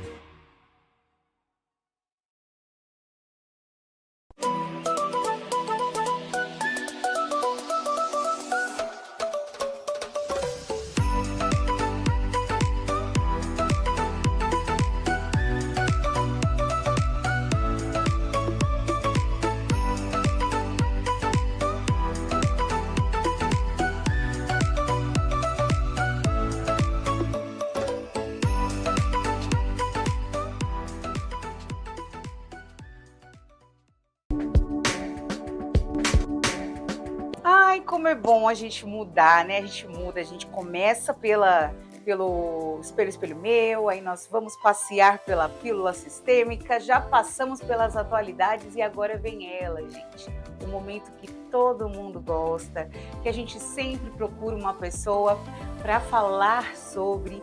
Como é bom a gente mudar, né? A gente muda, a gente começa pelo espelho meu, aí nós vamos passear pela pílula sistêmica, já passamos pelas atualidades e agora vem ela, gente. O momento que todo mundo gosta, que a gente sempre procura uma pessoa para falar sobre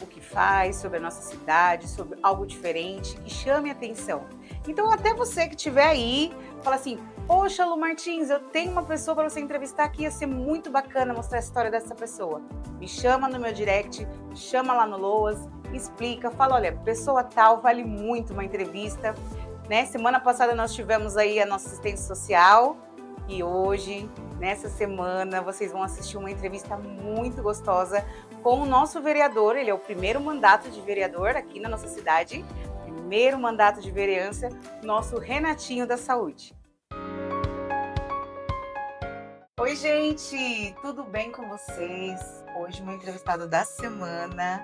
o que faz, sobre a nossa cidade, sobre algo diferente, que chame a atenção. Então, até você que estiver aí, fala assim, poxa, Lu Martins, eu tenho uma pessoa para você entrevistar aqui, ia ser muito bacana mostrar a história dessa pessoa. Me chama no meu direct, chama lá no Loas, explica, fala, olha, pessoa tal, vale muito uma entrevista, né? Semana passada nós tivemos aí a nossa assistente social, E hoje, nessa semana, vocês vão assistir uma entrevista muito gostosa com o nosso vereador. Ele é o primeiro mandato de vereador aqui na nossa cidade, primeiro mandato de vereança, nosso Renatinho da Saúde. Oi, gente, tudo bem com vocês? Hoje, meu entrevistado da semana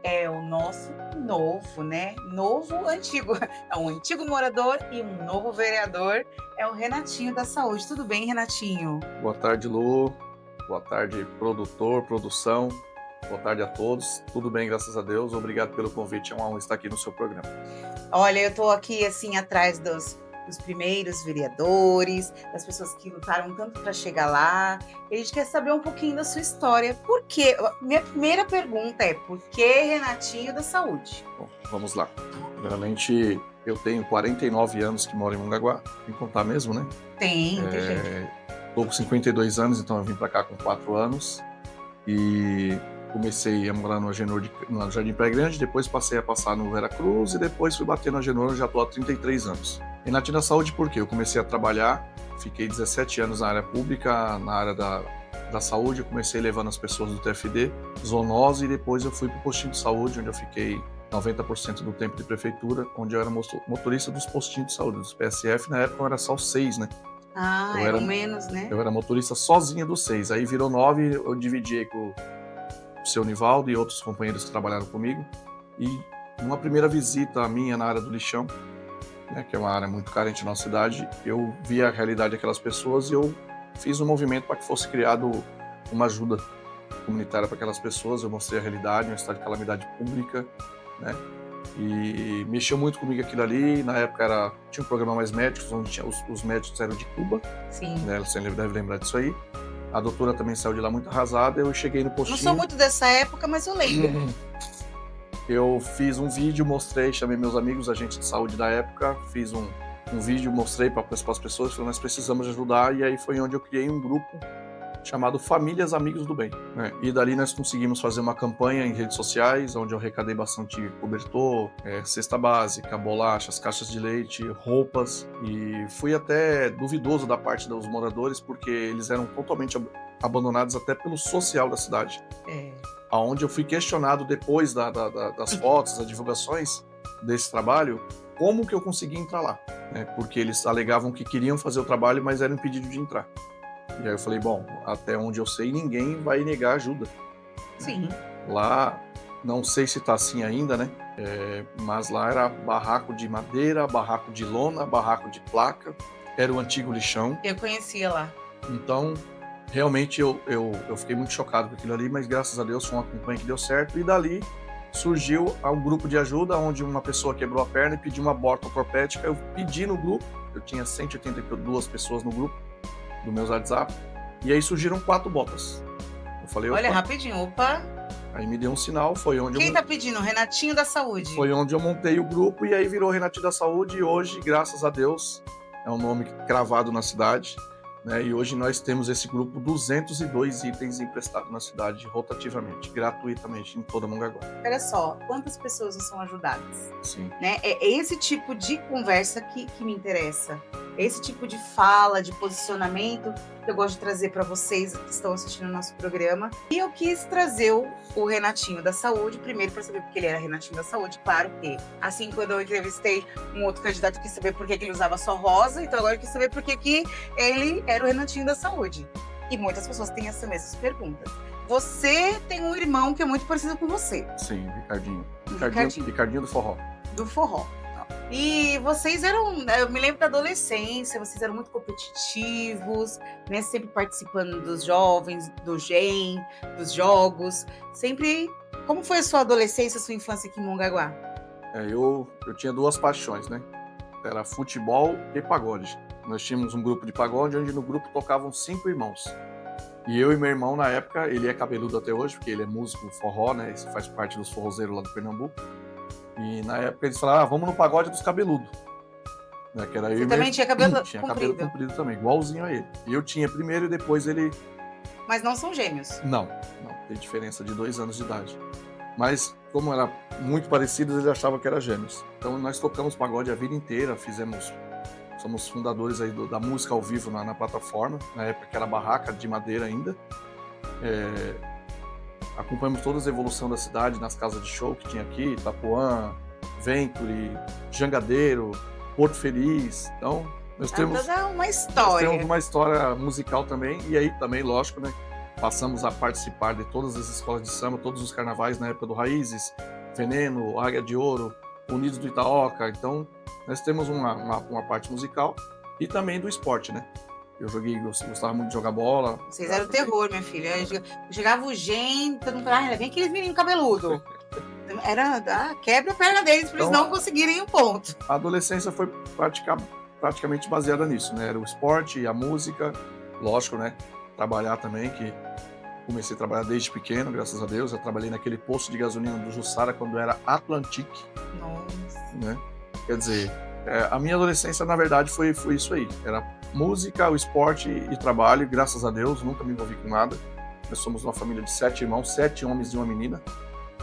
é o nosso novo, né? Novo, antigo. É um antigo morador e um novo vereador. É o Renatinho da Saúde. Tudo bem, Renatinho? Boa tarde, Lu. Boa tarde, produtor, produção. Boa tarde a todos. Tudo bem, graças a Deus. Obrigado pelo convite. É uma honra estar aqui no seu programa. Olha, eu tô aqui, assim, atrás dos primeiros vereadores, das pessoas que lutaram tanto para chegar lá. E a gente quer saber um pouquinho da sua história. Por quê? Minha primeira pergunta é: por que Renatinho da Saúde? Bom, vamos lá. Primeiramente, eu tenho 49 anos que moro em Mongaguá. Tem que contar mesmo, né? Tem gente. Estou com 52 anos, então eu vim para cá com 4 anos. E comecei a morar no Jardim Praia Grande, depois passei a passar no Veracruz e depois fui bater no Agenor, já estou há 33 anos. Renatinho da Saúde por quê? Eu comecei a trabalhar, fiquei 17 anos na área pública, na área da saúde, eu comecei levando as pessoas do TFD, zoonose, e depois eu fui para o postinho de saúde, onde eu fiquei 90% do tempo de prefeitura, onde eu era motorista dos postinhos de saúde, dos PSF. Na época eu era só os 6, né? Ah, eram menos, né? Eu era motorista sozinho dos 6, aí virou 9, eu dividi aí com o seu Nivaldo e outros companheiros que trabalharam comigo. E numa primeira visita minha na área do lixão, né, que é uma área muito carente na nossa cidade, eu vi a realidade daquelas pessoas e eu fiz um movimento para que fosse criado uma ajuda comunitária para aquelas pessoas. Eu mostrei a realidade, uma história de calamidade pública, né? E mexeu muito comigo aquilo ali. Na época tinha um programa Mais Médicos, onde tinha, os médicos eram de Cuba. Sim. Né, você deve lembrar disso aí. A doutora também saiu de lá muito arrasada. Eu cheguei no postinho. Não sou muito dessa época, mas eu lembro. Eu fiz um vídeo, mostrei, chamei meus amigos, agentes de saúde da época, fiz um vídeo, mostrei para as pessoas, falei, nós precisamos ajudar. E aí foi onde eu criei um grupo chamado Famílias Amigos do Bem, né? E dali nós conseguimos fazer uma campanha em redes sociais, onde eu arrecadei bastante cobertor, cesta básica, bolachas, caixas de leite, roupas, e fui até duvidoso da parte dos moradores, porque eles eram totalmente abandonados até pelo social da cidade. Aonde eu fui questionado depois das fotos, das divulgações desse trabalho, como que eu consegui entrar lá, né? Porque eles alegavam que queriam fazer o trabalho, mas eram impedidos de entrar. E aí eu falei, bom, até onde eu sei, ninguém vai negar ajuda. Sim. Lá, não sei se tá assim ainda, né? Mas lá era barraco de madeira, barraco de lona, barraco de placa. Era o antigo lixão. Eu conhecia lá. Então, realmente eu fiquei muito chocado com aquilo ali, mas graças a Deus foi uma campanha que deu certo. E dali surgiu um grupo de ajuda, onde uma pessoa quebrou a perna e pediu uma bota ortopédica. Eu pedi no grupo, eu tinha 182 pessoas no grupo do meu WhatsApp, e aí surgiram 4 botas. Eu falei, olha, rapidinho, opa. Aí me deu um sinal, foi onde Quem tá pedindo? Renatinho da Saúde. Foi onde eu montei o grupo, e aí virou Renatinho da Saúde, e hoje, graças a Deus, é um nome cravado na cidade, né? E hoje nós temos esse grupo, 202 itens emprestados na cidade, rotativamente, gratuitamente, em toda Mongaguá. Olha só, quantas pessoas não são ajudadas? Sim. Né? É esse tipo de conversa que me interessa. É esse tipo de fala, de posicionamento que eu gosto de trazer para vocês que estão assistindo o nosso programa. E eu quis trazer o Renatinho da Saúde, primeiro para saber porque ele era Renatinho da Saúde, claro que, assim, quando eu entrevistei um outro candidato, eu quis saber por que ele usava só rosa, então agora eu quis saber por que ele era o Renatinho da Saúde. E muitas pessoas têm essas mesmas perguntas. Você tem um irmão que é muito parecido com você. Sim, Ricardinho do forró. Do forró. E vocês eram, eu me lembro da adolescência, vocês eram muito competitivos, né? Sempre participando dos jovens, do GEM, dos jogos. Sempre. Como foi a sua adolescência, a sua infância aqui em Mongaguá? Eu tinha 2 paixões, né? Era futebol e pagode. Nós tínhamos um grupo de pagode, onde no grupo tocavam 5 irmãos. E eu e meu irmão, na época, ele é cabeludo até hoje, porque ele é músico forró, né? Ele faz parte dos forrozeiros lá do Pernambuco. E na época eles falaram, vamos no pagode dos cabeludos. Né, que era Você também tinha cabelo comprido? Tinha cabelo comprido também, igualzinho a ele. E eu tinha primeiro e depois ele... Mas não são gêmeos? Não, tem diferença de 2 anos de idade. Mas, como era muito parecidos, eles achavam que era gêmeos. Então nós tocamos pagode a vida inteira, fizemos somos fundadores aí da música ao vivo na plataforma, na época que era barraca de madeira ainda. Acompanhamos toda a evolução da cidade nas casas de show que tinha aqui, Itapuã, Venturi, Jangadeiro, Porto Feliz. Então, nós temos uma história. Nós temos uma história musical também, e aí também, lógico, né? Passamos a participar de todas as escolas de samba, todos os carnavais na época do Raízes, Veneno, Águia de Ouro, Unidos do Itaoca. Então, nós temos uma parte musical e também do esporte, né? Eu gostava muito de jogar bola. Vocês eram o terror, minha filha. Chegava o gente, todo mundo falava, vem aqueles meninos cabeludos. Quebra a perna deles para eles não conseguirem o ponto. A adolescência foi praticamente baseada nisso, né? Era o esporte e a música, lógico, né? Trabalhar também, que comecei a trabalhar desde pequeno, graças a Deus. Eu trabalhei naquele posto de gasolina do Jussara quando era Atlantic. Nossa. Né? Quer dizer, a minha adolescência, na verdade, foi isso aí. Era música, o esporte e trabalho, graças a Deus, nunca me envolvi com nada. Nós somos uma família de 7 irmãos, 7 homens e uma menina.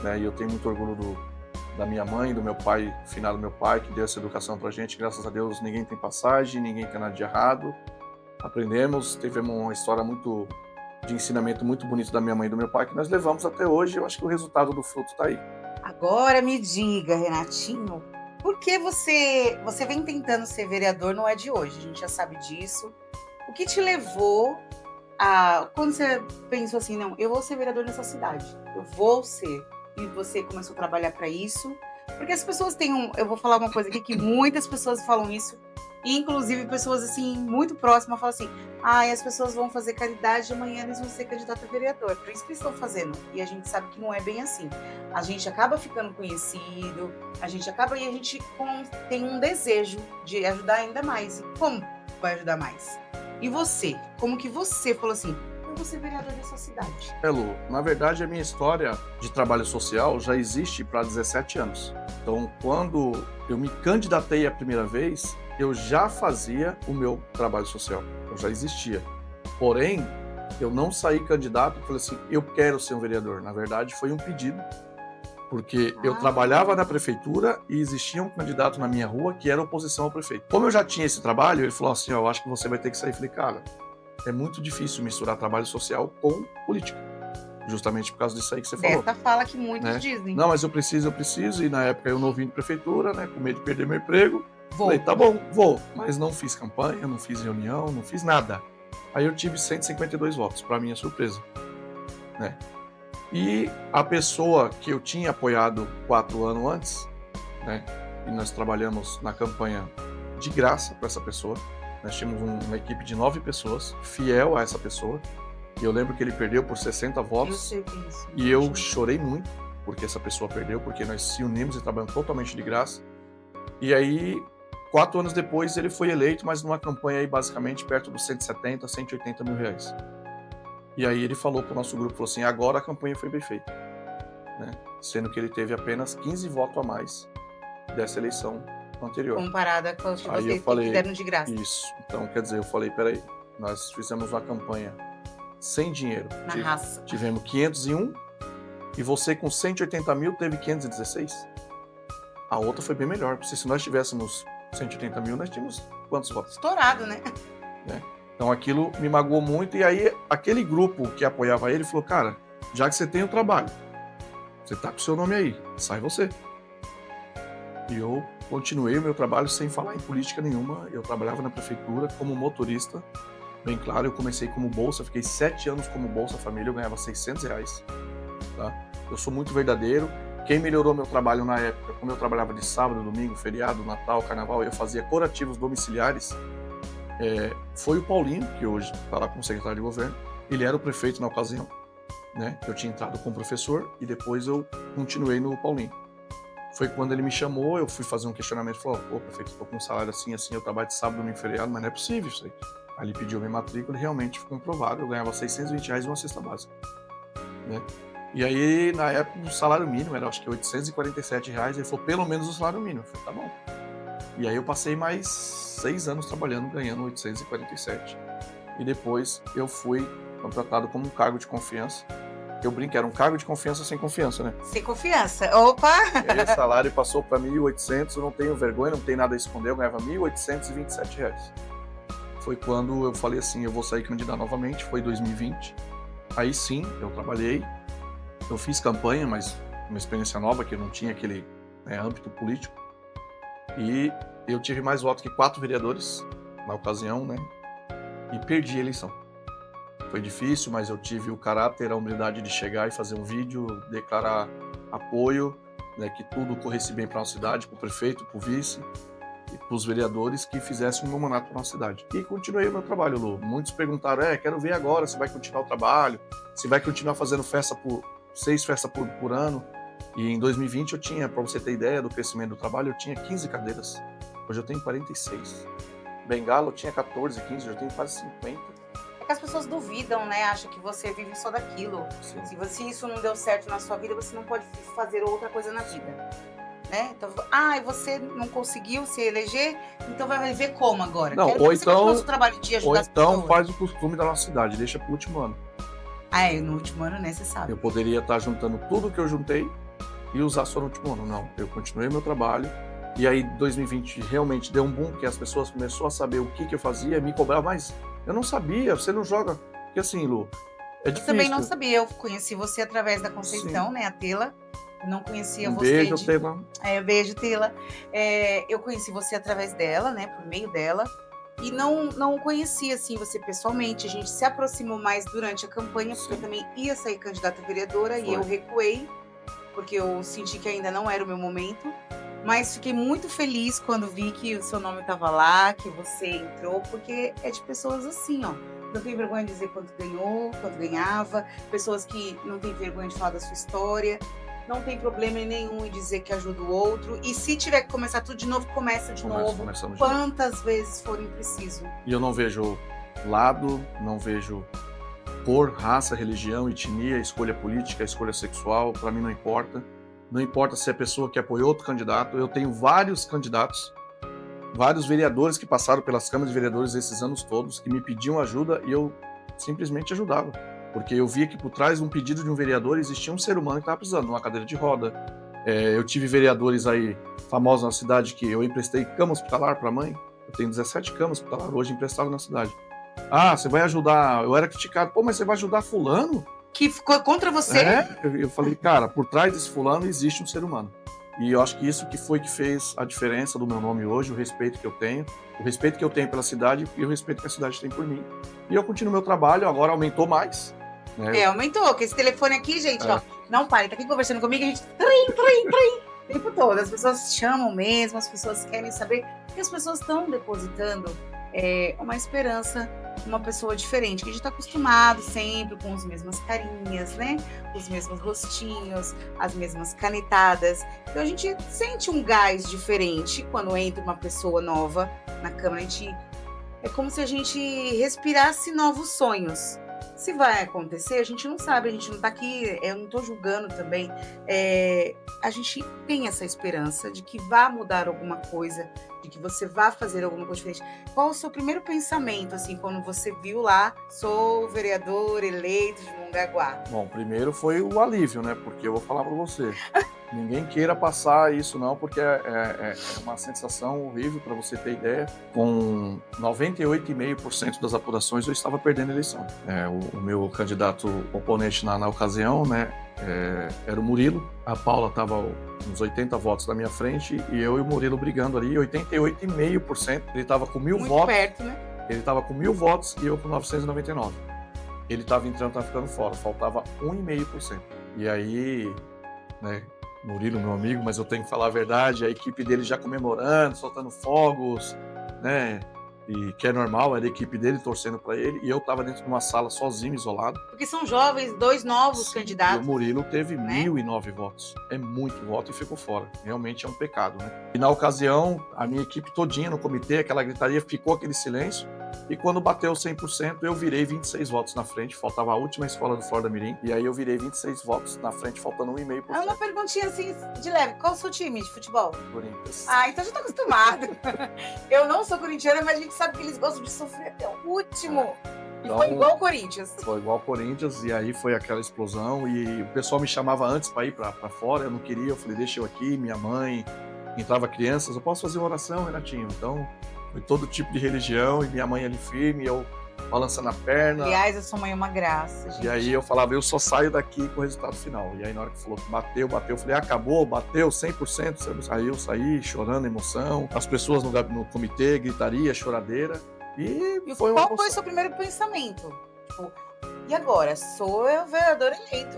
Né? E eu tenho muito orgulho da minha mãe, do meu pai, finado meu pai, que deu essa educação pra gente. Graças a Deus, ninguém tem passagem, ninguém tem nada de errado. Aprendemos, tivemos uma história de ensinamento muito bonito da minha mãe e do meu pai, que nós levamos até hoje. Eu acho que o resultado do fruto está aí. Agora me diga, Renatinho, por que você vem tentando ser vereador, não é de hoje, a gente já sabe disso. O que te levou quando você pensou assim, não, eu vou ser vereador nessa cidade, eu vou ser, e você começou a trabalhar para isso? Porque as pessoas eu vou falar uma coisa aqui, que muitas pessoas falam isso, e inclusive pessoas assim, muito próximas, falam assim, as pessoas vão fazer caridade e amanhã eles vão ser candidato a vereador, por isso que eles estão fazendo. E a gente sabe que não é bem assim. A gente acaba ficando conhecido, a gente tem um desejo de ajudar ainda mais. E como vai ajudar mais? E você? Como que você falou assim, eu vou ser vereador dessa cidade? Lu, na verdade a minha história de trabalho social já existe para 17 anos. Então, quando eu me candidatei a primeira vez, eu já fazia o meu trabalho social, eu já existia. Porém, eu não saí candidato e falei assim, eu quero ser um vereador. Na verdade, foi um pedido, porque eu trabalhava na prefeitura e existia um candidato na minha rua que era oposição ao prefeito. Como eu já tinha esse trabalho, ele falou assim, eu acho que você vai ter que sair. Eu falei, cara, é muito difícil misturar trabalho social com política. Justamente por causa disso aí que você falou. Essa fala que muitos dizem. Não, mas eu preciso. E na época eu não vim de prefeitura, né, com medo de perder meu emprego. Falei, tá bom, vou. Mas não fiz campanha, não fiz reunião, não fiz nada. Aí eu tive 152 votos, para minha surpresa. Né? E a pessoa que eu tinha apoiado 4 anos antes, né, e nós trabalhamos na campanha de graça com essa pessoa. Nós tínhamos uma equipe de 9 pessoas, fiel a essa pessoa. E eu lembro que ele perdeu por 60 votos. Eu sei disso. E eu chorei muito porque essa pessoa perdeu, porque nós se unimos e trabalhamos totalmente de graça. E aí, 4 anos depois, ele foi eleito, mas numa campanha aí basicamente perto dos 170, 180 mil reais. E aí ele falou pro nosso grupo, falou assim, agora a campanha foi bem feita. Né? Sendo que ele teve apenas 15 votos a mais dessa eleição anterior. Comparada com as que vocês fizeram de graça. Isso. Então, quer dizer, eu falei, peraí, nós fizemos uma campanha sem dinheiro. Na raça. Tivemos 501 e você com 180 mil teve 516. A outra foi bem melhor, porque se nós tivéssemos 180 mil, nós tínhamos quantos votos? Estourado, né? Então aquilo me magoou muito, e aí aquele grupo que apoiava ele falou, cara, já que você tem o trabalho, você tá com o seu nome aí, sai você. E eu continuei o meu trabalho sem falar em política nenhuma. Eu trabalhava na prefeitura como motorista. Bem claro, eu comecei como bolsa, fiquei 7 anos como Bolsa Família, eu ganhava R$600. Tá? Eu sou muito verdadeiro. Quem melhorou meu trabalho na época, como eu trabalhava de sábado, domingo, feriado, Natal, Carnaval, eu fazia curativos domiciliares, foi o Paulinho, que hoje está lá como secretário de governo. Ele era o prefeito na ocasião, né? Eu tinha entrado como professor e depois eu continuei no Paulinho. Foi quando ele me chamou, eu fui fazer um questionamento, falou, pô, prefeito, estou com um salário assim, eu trabalho de sábado, domingo, feriado, mas não é possível isso aí. Aí ele pediu minha matrícula e realmente ficou comprovado, eu ganhava R$620 e uma cesta básica. Né? E aí, na época, o salário mínimo era, acho que R$847, ele falou, pelo menos o salário mínimo. Eu falei, tá bom. E aí eu passei mais 6 anos trabalhando, ganhando 847. E depois eu fui contratado como um cargo de confiança Eu brinco, era um cargo de confiança sem confiança, né? Sem confiança. Opa! E aí o salário passou para 1.800, eu não tenho vergonha, não tenho nada a esconder, eu ganhava R$1.827. Foi quando eu falei assim, eu vou sair candidato novamente, foi 2020. Aí sim, eu trabalhei, eu fiz campanha, mas uma experiência nova, que eu não tinha aquele âmbito político. E eu tive mais votos que 4 vereadores na ocasião, né? E perdi a eleição. Foi difícil, mas eu tive o caráter, a humildade de chegar e fazer um vídeo, declarar apoio, né, que tudo corresse bem para a nossa cidade, para o prefeito, para o vice e para os vereadores que fizessem um bom mandato para a nossa cidade. E continuei o meu trabalho, Lu. Muitos perguntaram, quero ver agora se vai continuar o trabalho, se vai continuar fazendo 6 festas por ano. E em 2020 eu tinha, para você ter ideia do crescimento do trabalho, eu tinha 15 cadeiras. Hoje eu tenho 46. Bengala eu tinha 14, 15, hoje eu tenho quase 50. É que as pessoas duvidam, né? Acham que você vive só daquilo. Sim. Se isso não deu certo na sua vida, você não pode fazer outra coisa na vida, né? Então, e você não conseguiu se eleger, então vai viver como agora? Não, Quero ou que você continue o seu trabalho de ajudar as então pessoas. faz o costume da nossa cidade, deixa pro último ano. No último ano, né? Você sabe. Eu poderia estar juntando tudo que eu juntei e usar só no último ano. Não, eu continuei meu trabalho. E aí 2020 realmente deu um boom, porque as pessoas começaram a saber o que eu fazia, me cobrar, mas eu não sabia, você não joga. Porque assim, Lu, é difícil. Eu também não sabia, eu conheci você através da Conceição, né, a Tela. Eu não conhecia você. Beijo, Tela. Beijo, Tela. Eu conheci você através dela, né, por meio dela. E não conhecia, assim, você pessoalmente. A gente se aproximou mais durante a campanha, porque eu também ia sair candidata a vereadora. E eu recuei, porque eu senti que ainda não era o meu momento. Mas fiquei muito feliz quando vi que o seu nome estava lá, que você entrou, porque é de pessoas assim, ó. Não tem vergonha de dizer quanto ganhou, quanto ganhava. Pessoas que não tem vergonha de falar da sua história. Não tem problema nenhum em dizer que ajuda o outro. E se tiver que começar tudo de novo, começa de novo. Quantas vezes forem preciso. E eu não vejo lado, não vejo cor, raça, religião, etnia, escolha política, escolha sexual. Para mim não importa. Não importa se é a pessoa que apoiou outro candidato. Eu tenho vários candidatos, vários vereadores que passaram pelas câmaras de vereadores esses anos todos, que me pediam ajuda e eu simplesmente ajudava. Porque eu via que por trás de um pedido de um vereador existia um ser humano que estava precisando de uma cadeira de roda. Eu tive vereadores aí famosos na cidade que eu emprestei cama hospitalar para a mãe. Eu tenho 17 camas hospitalares hoje emprestadas na cidade. Você vai ajudar... Eu era criticado. Mas você vai ajudar fulano? Que ficou contra você? Eu falei, cara, por trás desse fulano existe um ser humano. E eu acho que isso que fez a diferença do meu nome hoje, o respeito que eu tenho pela cidade e o respeito que a cidade tem por mim. E eu continuo meu trabalho, agora aumentou mais. Né? Aumentou, porque esse telefone aqui, gente, ó, não para, tá aqui conversando comigo, a gente o tempo todo. As pessoas chamam mesmo, as pessoas querem saber, porque as pessoas estão depositando uma esperança numa pessoa diferente, que a gente está acostumado sempre com as mesmas carinhas, né? Os mesmos rostinhos, as mesmas canetadas. Então a gente sente um gás diferente quando entra uma pessoa nova na Câmara. É como se a gente respirasse novos sonhos. Se vai acontecer, a gente não sabe, a gente não tá aqui, eu não tô julgando também. A gente tem essa esperança de que vá mudar alguma coisa, de que você vá fazer alguma coisa diferente. Qual o seu primeiro pensamento, assim, quando você viu lá, sou vereador eleito de Mongaguá? Bom, primeiro foi o alívio, né? Porque eu vou falar para você. Ninguém queira passar isso não, porque é uma sensação horrível, para você ter ideia. Com 98,5% das apurações eu estava perdendo a eleição. O meu candidato oponente na ocasião, né, era o Murilo. A Paula estava uns 80 votos na minha frente e eu e o Murilo brigando ali, 88,5%. Ele estava com 1.000 votos. Perto, né? Ele estava com 1.000 votos e eu com 999. Ele estava entrando, estava ficando fora, faltava 1,5%. E aí, né, Murilo, meu amigo, mas eu tenho que falar a verdade, a equipe dele já comemorando, soltando fogos, né? E que é normal, era a equipe dele torcendo para ele, e eu estava dentro de uma sala sozinho, isolado. Porque são jovens, 2 novos candidatos. E o Murilo teve 1.009 votos. É muito voto e ficou fora. Realmente é um pecado, né? E na ocasião, a minha equipe todinha no comitê, aquela gritaria, ficou aquele silêncio. E quando bateu 100%, eu virei 26 votos na frente. Faltava a última escola do Florida Mirim. E aí eu virei 26 votos na frente, faltando 1,5%. Uma perguntinha assim, de leve. Qual o seu time de futebol? Corinthians. Então já tô acostumado. Eu não sou corintiana, mas a gente sabe que eles gostam de sofrer até o último. Então, foi igual o Corinthians. Foi igual o Corinthians, e aí foi aquela explosão, e o pessoal me chamava antes para ir para fora, eu não queria, eu falei, deixa eu aqui, minha mãe, entrava crianças, eu posso fazer uma oração, Renatinho? Então, foi todo tipo de religião, e minha mãe ali firme, eu balançando a perna. Aliás, a sua mãe é uma graça, gente. E aí eu falava, eu só saio daqui com o resultado final. E aí na hora que falou que bateu, eu falei, acabou, bateu 100%. Aí eu saí chorando, emoção, as pessoas no comitê, gritaria, choradeira. E foi uma qual foi o seu primeiro pensamento? Tipo, e agora? Sou eu o vereador eleito.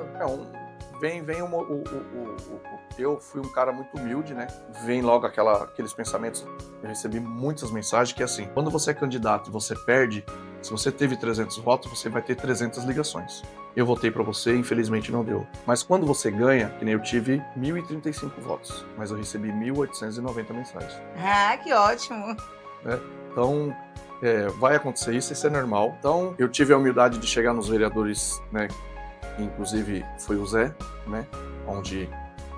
Eu fui um cara muito humilde, né? Vem logo aqueles pensamentos. Eu recebi muitas mensagens que assim, quando você é candidato e você perde, se você teve 300 votos, você vai ter 300 ligações. Eu votei para você, infelizmente não deu. Mas quando você ganha, que nem eu tive 1.035 votos, mas eu recebi 1.890 mensagens. Ah, que ótimo! Então, vai acontecer isso é normal. Então, eu tive a humildade de chegar nos vereadores, né? Inclusive foi o Zé, né? Onde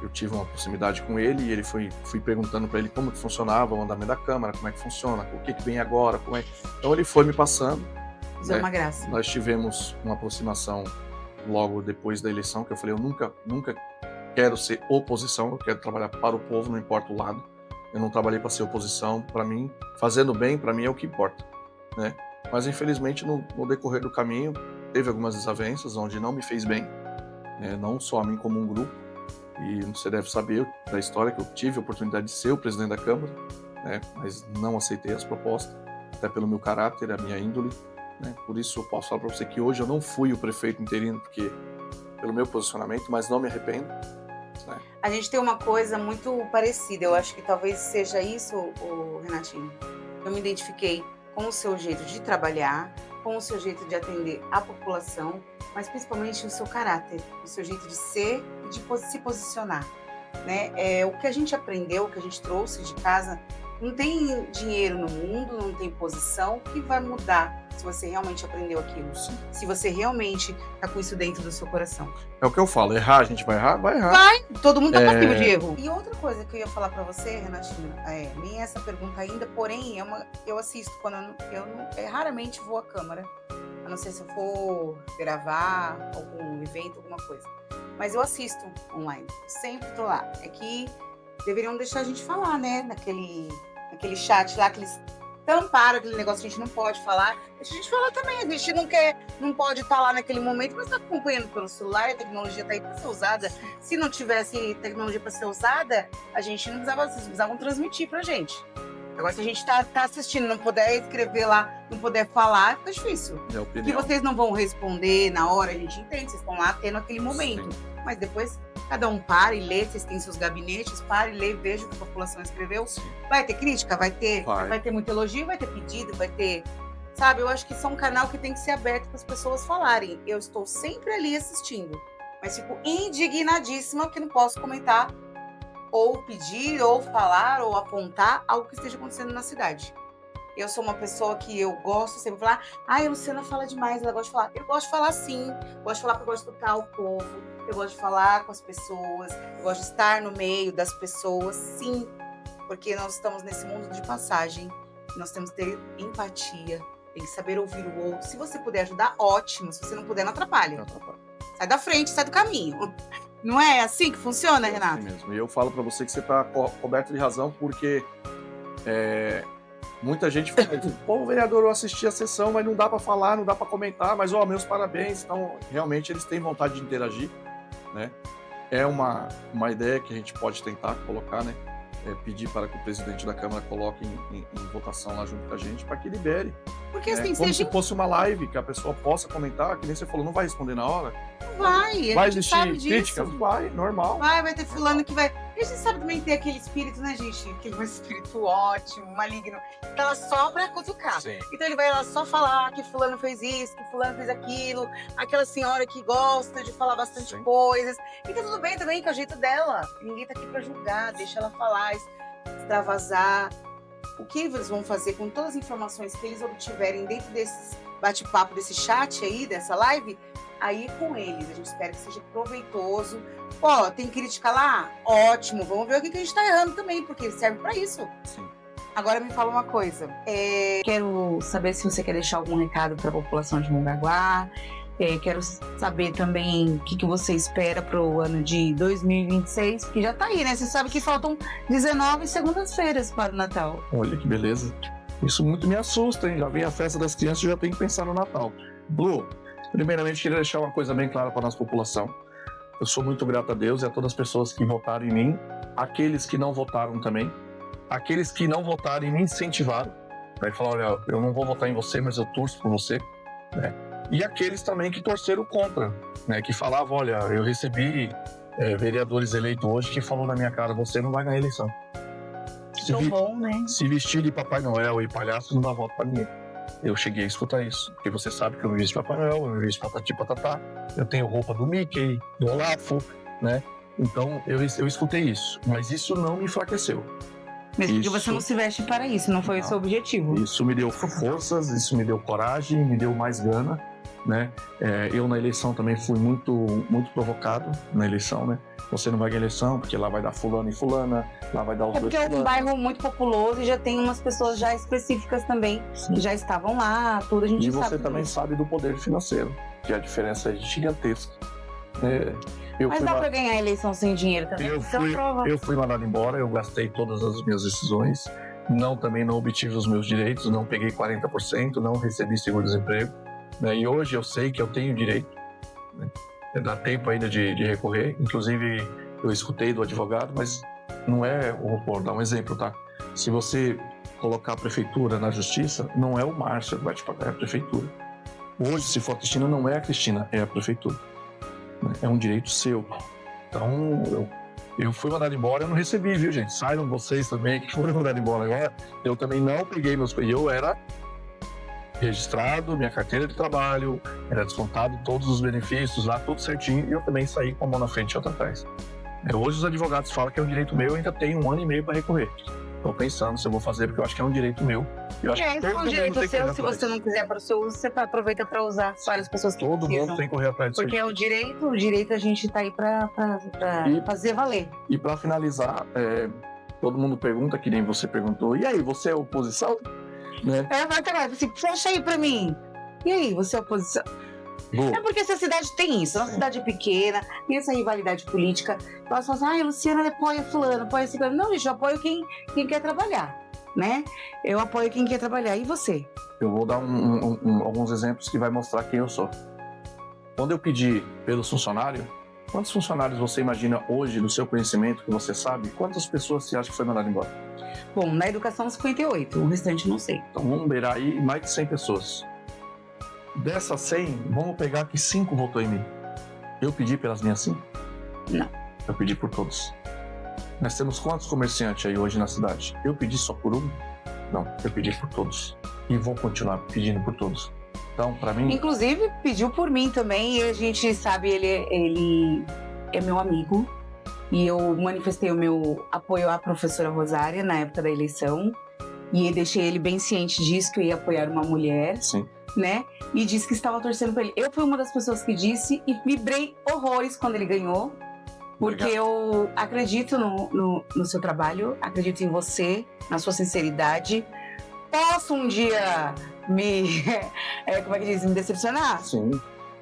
eu tive uma proximidade com ele e ele fui perguntando para ele como que funcionava o andamento da Câmara, como é que funciona, o que vem agora, como é. Então ele foi me passando. Isso é uma graça. Nós tivemos uma aproximação logo depois da eleição, que eu falei, eu nunca quero ser oposição, eu quero trabalhar para o povo, não importa o lado. Eu não trabalhei para ser oposição, para mim, fazendo bem, para mim é o que importa, né? Mas infelizmente no decorrer do caminho teve algumas desavenças onde não me fez bem, né? Não só a mim como um grupo. E você deve saber da história que eu tive a oportunidade de ser o presidente da Câmara, né? Mas não aceitei as propostas, até pelo meu caráter, a minha índole, né? Por isso eu posso falar para você que hoje eu não fui o prefeito interino pelo meu posicionamento, mas não me arrependo, né? A gente tem uma coisa muito parecida, eu acho que talvez seja isso, Renatinho. Eu me identifiquei com o seu jeito de trabalhar, com o seu jeito de atender a população, mas principalmente o seu caráter, o seu jeito de ser e de se posicionar, né? O que a gente aprendeu, o que a gente trouxe de casa, não tem dinheiro no mundo, não tem posição que vai mudar se você realmente aprendeu aquilo, se você realmente tá com isso dentro do seu coração. É o que eu falo, errar, a gente vai errar? Vai errar. Vai, todo mundo tá passível de erro. E outra coisa que eu ia falar pra você, Renatinho, nem essa pergunta ainda, porém, eu assisto quando eu raramente vou à Câmara, a não ser se eu for gravar algum evento, alguma coisa. Mas eu assisto online, sempre tô lá. É que deveriam deixar a gente falar, né, naquele chat lá, que eles tamparam aquele negócio que a gente não pode falar. Deixa a gente falar também, a gente não pode estar lá naquele momento, mas está acompanhando pelo celular, a tecnologia está aí para ser usada. Se não tivesse tecnologia para ser usada, a gente não precisava, vocês precisavam transmitir para a gente. Agora, se a gente tá assistindo, não puder escrever lá, não puder falar, fica difícil. Que vocês não vão responder na hora, a gente entende, vocês estão lá tendo aquele momento. Sim. Mas depois, cada um para e lê, vocês têm seus gabinetes, para e lê, veja o que a população escreveu. Sim. Vai ter crítica? Vai ter muito elogio, vai ter pedido, vai ter... Sabe, eu acho que isso é um canal que tem que ser aberto para as pessoas falarem. Eu estou sempre ali assistindo, mas fico indignadíssima porque não posso comentar ou pedir, ou falar, ou apontar algo que esteja acontecendo na cidade. Eu sou uma pessoa que eu gosto sempre de falar, a Luciana fala demais, ela gosta de falar. Eu gosto de falar sim, gosto de falar porque eu gosto de escutar o povo, eu gosto de falar com as pessoas, eu gosto de estar no meio das pessoas, sim, porque nós estamos nesse mundo de passagem, nós temos que ter empatia, tem que saber ouvir o outro. Se você puder ajudar, ótimo, se você não puder, não atrapalha. Sai da frente, sai do caminho. Não é assim que funciona, Renato? É assim mesmo. E eu falo para você que você está coberto de razão, porque muita gente fala, pô, vereador, eu assisti a sessão, mas não dá para falar, não dá para comentar, mas meus parabéns. Então, realmente, eles têm vontade de interagir, né? É uma ideia que a gente pode tentar colocar, né? Pedir para que o presidente da Câmara coloque em votação lá junto com a gente, para que libere. Porque assim, como se fosse uma live, que a pessoa possa comentar, que nem você falou, não vai responder na hora? Vai existir críticas? Vai, normal. Vai ter fulano que vai... E a gente sabe também ter aquele espírito, né, gente? Aquele espírito ótimo, maligno, que ela só pra cutucar. Sim. Então ele vai lá só falar que fulano fez isso, que fulano fez aquilo, aquela senhora que gosta de falar bastante coisas. E tá tudo bem também, que é o jeito dela. Ninguém tá aqui pra julgar, deixa ela falar, extravasar. O que eles vão fazer com todas as informações que eles obtiverem dentro desse bate-papo, desse chat aí, dessa live, aí com eles. A gente espera que seja proveitoso. Tem crítica lá? Ótimo, vamos ver o que a gente tá errando também, porque serve para isso. Sim. Agora me fala uma coisa. Quero saber se você quer deixar algum recado para a população de Mongaguá. Quero saber também o que você espera para o ano de 2026, que já tá aí, né? Você sabe que faltam 19 segundas-feiras para o Natal. Olha que beleza. Isso muito me assusta, hein? Já vem a festa das crianças e já tem que pensar no Natal. Blue, primeiramente queria deixar uma coisa bem clara para a nossa população. Eu sou muito grato a Deus e a todas as pessoas que votaram em mim, aqueles que não votaram também, aqueles que não votaram e me incentivaram. Vai falar, olha, eu não vou votar em você, mas eu torço por você, né? E aqueles também que torceram contra, né? Que falavam, olha, eu recebi vereadores eleitos hoje que falou na minha cara, você não vai ganhar eleição. Bom, né? Se vestir de Papai Noel e palhaço não dá voto pra ninguém. Eu cheguei a escutar isso, porque você sabe que eu me visto de Papai Noel, eu me visto de Patati Patatá, eu tenho roupa do Mickey, do Olafo, né? Então eu escutei isso, mas isso não me enfraqueceu. Mesmo porque você não se veste para isso, não foi o seu objetivo. Isso me deu forças, isso me deu coragem, me deu mais gana, né? Eu na eleição também fui muito provocado na eleição, né? Você não vai ganhar eleição porque lá vai dar fulano e fulana, lá vai dar os dois. Porque é um bairro muito populoso e já tem umas pessoas já específicas também, que já estavam lá, tudo a gente e sabe. E você também sabe do poder financeiro, que a diferença é gigantesca. Mas dá pra ganhar a eleição sem dinheiro também? Eu fui mandado embora, eu gastei todas as minhas decisões, também não obtive os meus direitos, não peguei 40%, não recebi seguro-desemprego, né? E hoje eu sei que eu tenho direito, né? Dá tempo ainda de recorrer, inclusive eu escutei do advogado, mas não vou dar um exemplo, tá? Se você colocar a prefeitura na justiça, não é o Márcio que vai te pagar, é a prefeitura. Hoje, se for a Cristina, não é a Cristina, é a prefeitura. É um direito seu. Então, eu fui mandado embora, eu não recebi, viu, gente? Saibam vocês também que foram mandados embora agora. Eu também não peguei meus coisas. Eu era registrado, minha carteira de trabalho, era descontado todos os benefícios lá, tudo certinho, e eu também saí com a mão na frente e outra atrás. Hoje os advogados falam que é um direito meu, eu ainda tenho 1 ano e meio para recorrer. Estou pensando se eu vou fazer, porque eu acho que é um direito meu. Eu acho que é um direito seu, se você não quiser para o seu uso, você aproveita para usar várias pessoas que todo mundo tem que correr atrás disso. Porque é o direito a gente tá aí para fazer valer. E para finalizar, todo mundo pergunta, que nem você perguntou, e aí, você é oposição? Né? Vai pegar, assim, fecha aí para mim. E aí, você é oposição? É porque essa cidade tem isso, uma cidade pequena, tem essa rivalidade política. Elas falam assim, Luciana apoia fulano, apoia ciclano. Não, gente, eu apoio quem quer trabalhar, né? Eu apoio quem quer trabalhar. E você? Eu vou dar alguns exemplos que vai mostrar quem eu sou. Quando eu pedi pelos funcionários, quantos funcionários você imagina hoje, do seu conhecimento, que você sabe, quantas pessoas você acha que foi mandado embora? Bom, na educação 58, o restante não sei. Então vamos beirar aí mais de 100 pessoas. Dessas 100, vamos pegar que 5 votou em mim. Eu pedi pelas minhas 5? Não. Eu pedi por todos. Nós temos quantos comerciantes aí hoje na cidade? Eu pedi só por um? Não, eu pedi por todos. E vou continuar pedindo por todos. Então, para mim... Inclusive, pediu por mim também, e a gente sabe, ele é meu amigo. E eu manifestei o meu apoio à professora Rosária na época da eleição. E deixei ele bem ciente disso, que eu ia apoiar uma mulher. Sim. Né? E disse que estava torcendo para ele. Eu fui uma das pessoas que disse e vibrei horrores quando ele ganhou, porque eu acredito no seu trabalho, acredito em você, na sua sinceridade. Posso um dia me decepcionar? Sim.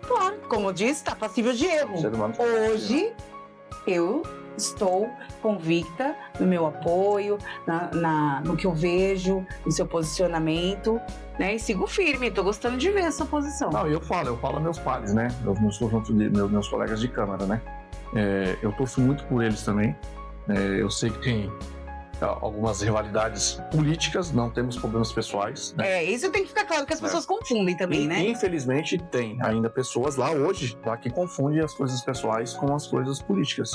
Claro, como eu disse, está passível de erro. Hoje eu estou convicta no meu apoio, no que eu vejo, no seu posicionamento, né? E sigo firme, tô gostando de ver essa posição. Não, eu falo a meus pares, né? Eu não sou junto de meus colegas de Câmara, né? Eu torço muito por eles também. Eu sei que tem algumas rivalidades políticas, não temos problemas pessoais, né? Isso tem que ficar claro, que as pessoas confundem também, né? Infelizmente tem ainda pessoas lá hoje que confundem as coisas pessoais com as coisas políticas.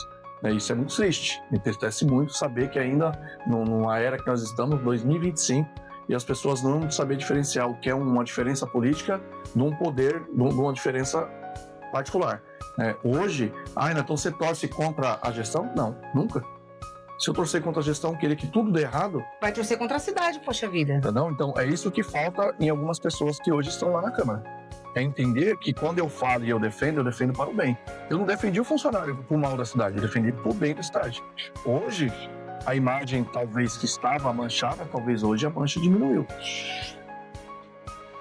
Isso é muito triste. Me entristece muito saber que ainda, numa era que nós estamos, 2025, e as pessoas não sabem diferenciar o que é uma diferença política de um poder, de uma diferença particular. Hoje, então você torce contra a gestão? Não, nunca. Se eu torcer contra a gestão, querer que tudo dê errado... Vai torcer contra a cidade, poxa vida. Entendeu? Então, é isso que falta em algumas pessoas que hoje estão lá na Câmara. É entender que quando eu falo e eu defendo para o bem. Eu não defendi o funcionário pro mal da cidade, eu defendi pro bem da cidade. Hoje, a imagem talvez que estava manchada, talvez hoje a mancha diminuiu.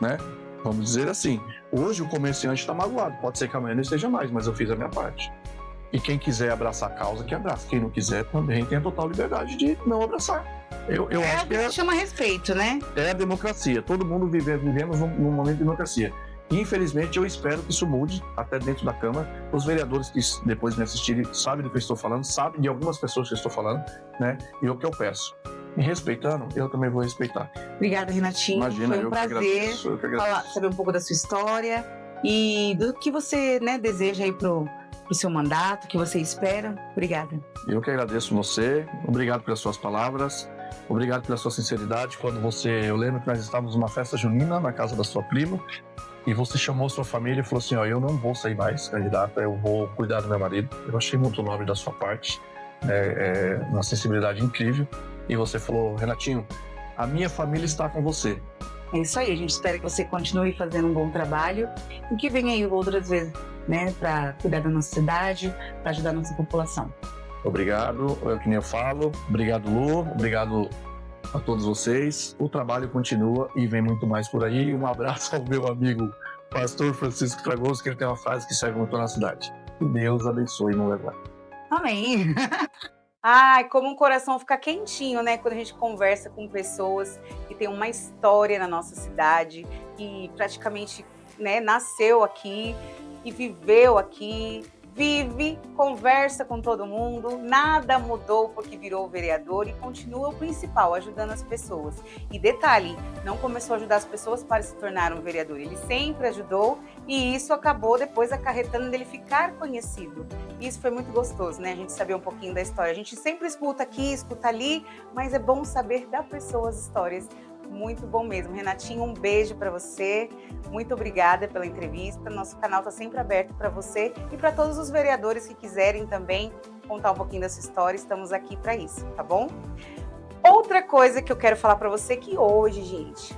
Né? Vamos dizer assim, hoje o comerciante está magoado, pode ser que amanhã não esteja mais, mas eu fiz a minha parte. E quem quiser abraçar a causa, que abraça. Quem não quiser também tem a total liberdade de não abraçar. Eu acho que chama respeito, né? É a democracia. Todo mundo vivemos num momento de democracia. E, infelizmente, eu espero que isso mude até dentro da Câmara. Os vereadores que depois me assistirem sabem do que eu estou falando, sabem de algumas pessoas que eu estou falando, né? E o que eu peço. Me respeitando, eu também vou respeitar. Obrigada, Renatinho. Imagina, foi um prazer saber um pouco da sua história e do que você, né, deseja aí pro seu mandato, o que você espera. Obrigada. Eu que agradeço você. Obrigado pelas suas palavras. Obrigado pela sua sinceridade. Eu lembro que nós estávamos numa festa junina na casa da sua prima e você chamou sua família e falou assim, eu não vou sair mais candidata, eu vou cuidar do meu marido. Eu achei muito nobre da sua parte, uma sensibilidade incrível. E você falou, Renatinho, a minha família está com você. É isso aí, a gente espera que você continue fazendo um bom trabalho e que venha aí outras vezes, né, para cuidar da nossa cidade, para ajudar a nossa população. Obrigado, que nem eu falo. Obrigado, Lu. Obrigado a todos vocês. O trabalho continua e vem muito mais por aí. Um abraço ao meu amigo pastor Francisco Fragoso, que ele tem uma frase que serve muito na cidade. Que Deus abençoe no lugar. Amém. Ai, como um coração fica quentinho, né? Quando a gente conversa com pessoas que têm uma história na nossa cidade, que praticamente, né, nasceu aqui e viveu aqui, vive, conversa com todo mundo, nada mudou porque virou vereador e continua o principal, ajudando as pessoas. E detalhe, não começou a ajudar as pessoas para se tornar um vereador, ele sempre ajudou e isso acabou depois acarretando dele ficar conhecido. E isso foi muito gostoso, né? A gente saber um pouquinho da história. A gente sempre escuta aqui, escuta ali, mas é bom saber da pessoa as histórias. Muito bom mesmo. Renatinho, um beijo para você. Muito obrigada pela entrevista. Nosso canal está sempre aberto para você e para todos os vereadores que quiserem também contar um pouquinho da sua história. Estamos aqui para isso, tá bom? Outra coisa que eu quero falar para você é que hoje, gente,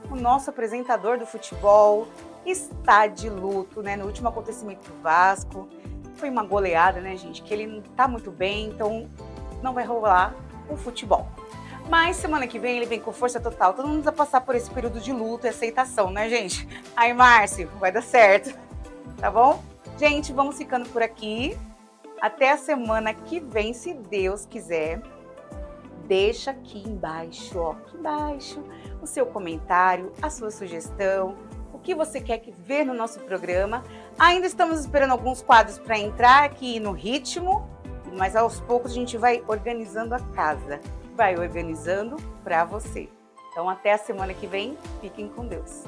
o nosso apresentador do futebol está de luto, né? No último acontecimento do Vasco, foi uma goleada, né, gente? Que ele não está muito bem, então não vai rolar o futebol. Mas semana que vem ele vem com força total. Todo mundo vai passar por esse período de luto e aceitação, né, gente? Aí, Márcio, vai dar certo. Tá bom? Gente, vamos ficando por aqui. Até a semana que vem, se Deus quiser. Deixa aqui embaixo, ó, aqui embaixo, o seu comentário, a sua sugestão, o que você quer ver no nosso programa. Ainda estamos esperando alguns quadros para entrar aqui no ritmo, mas aos poucos a gente vai organizando a casa. Vai organizando para você. Então, até a semana que vem. Fiquem com Deus.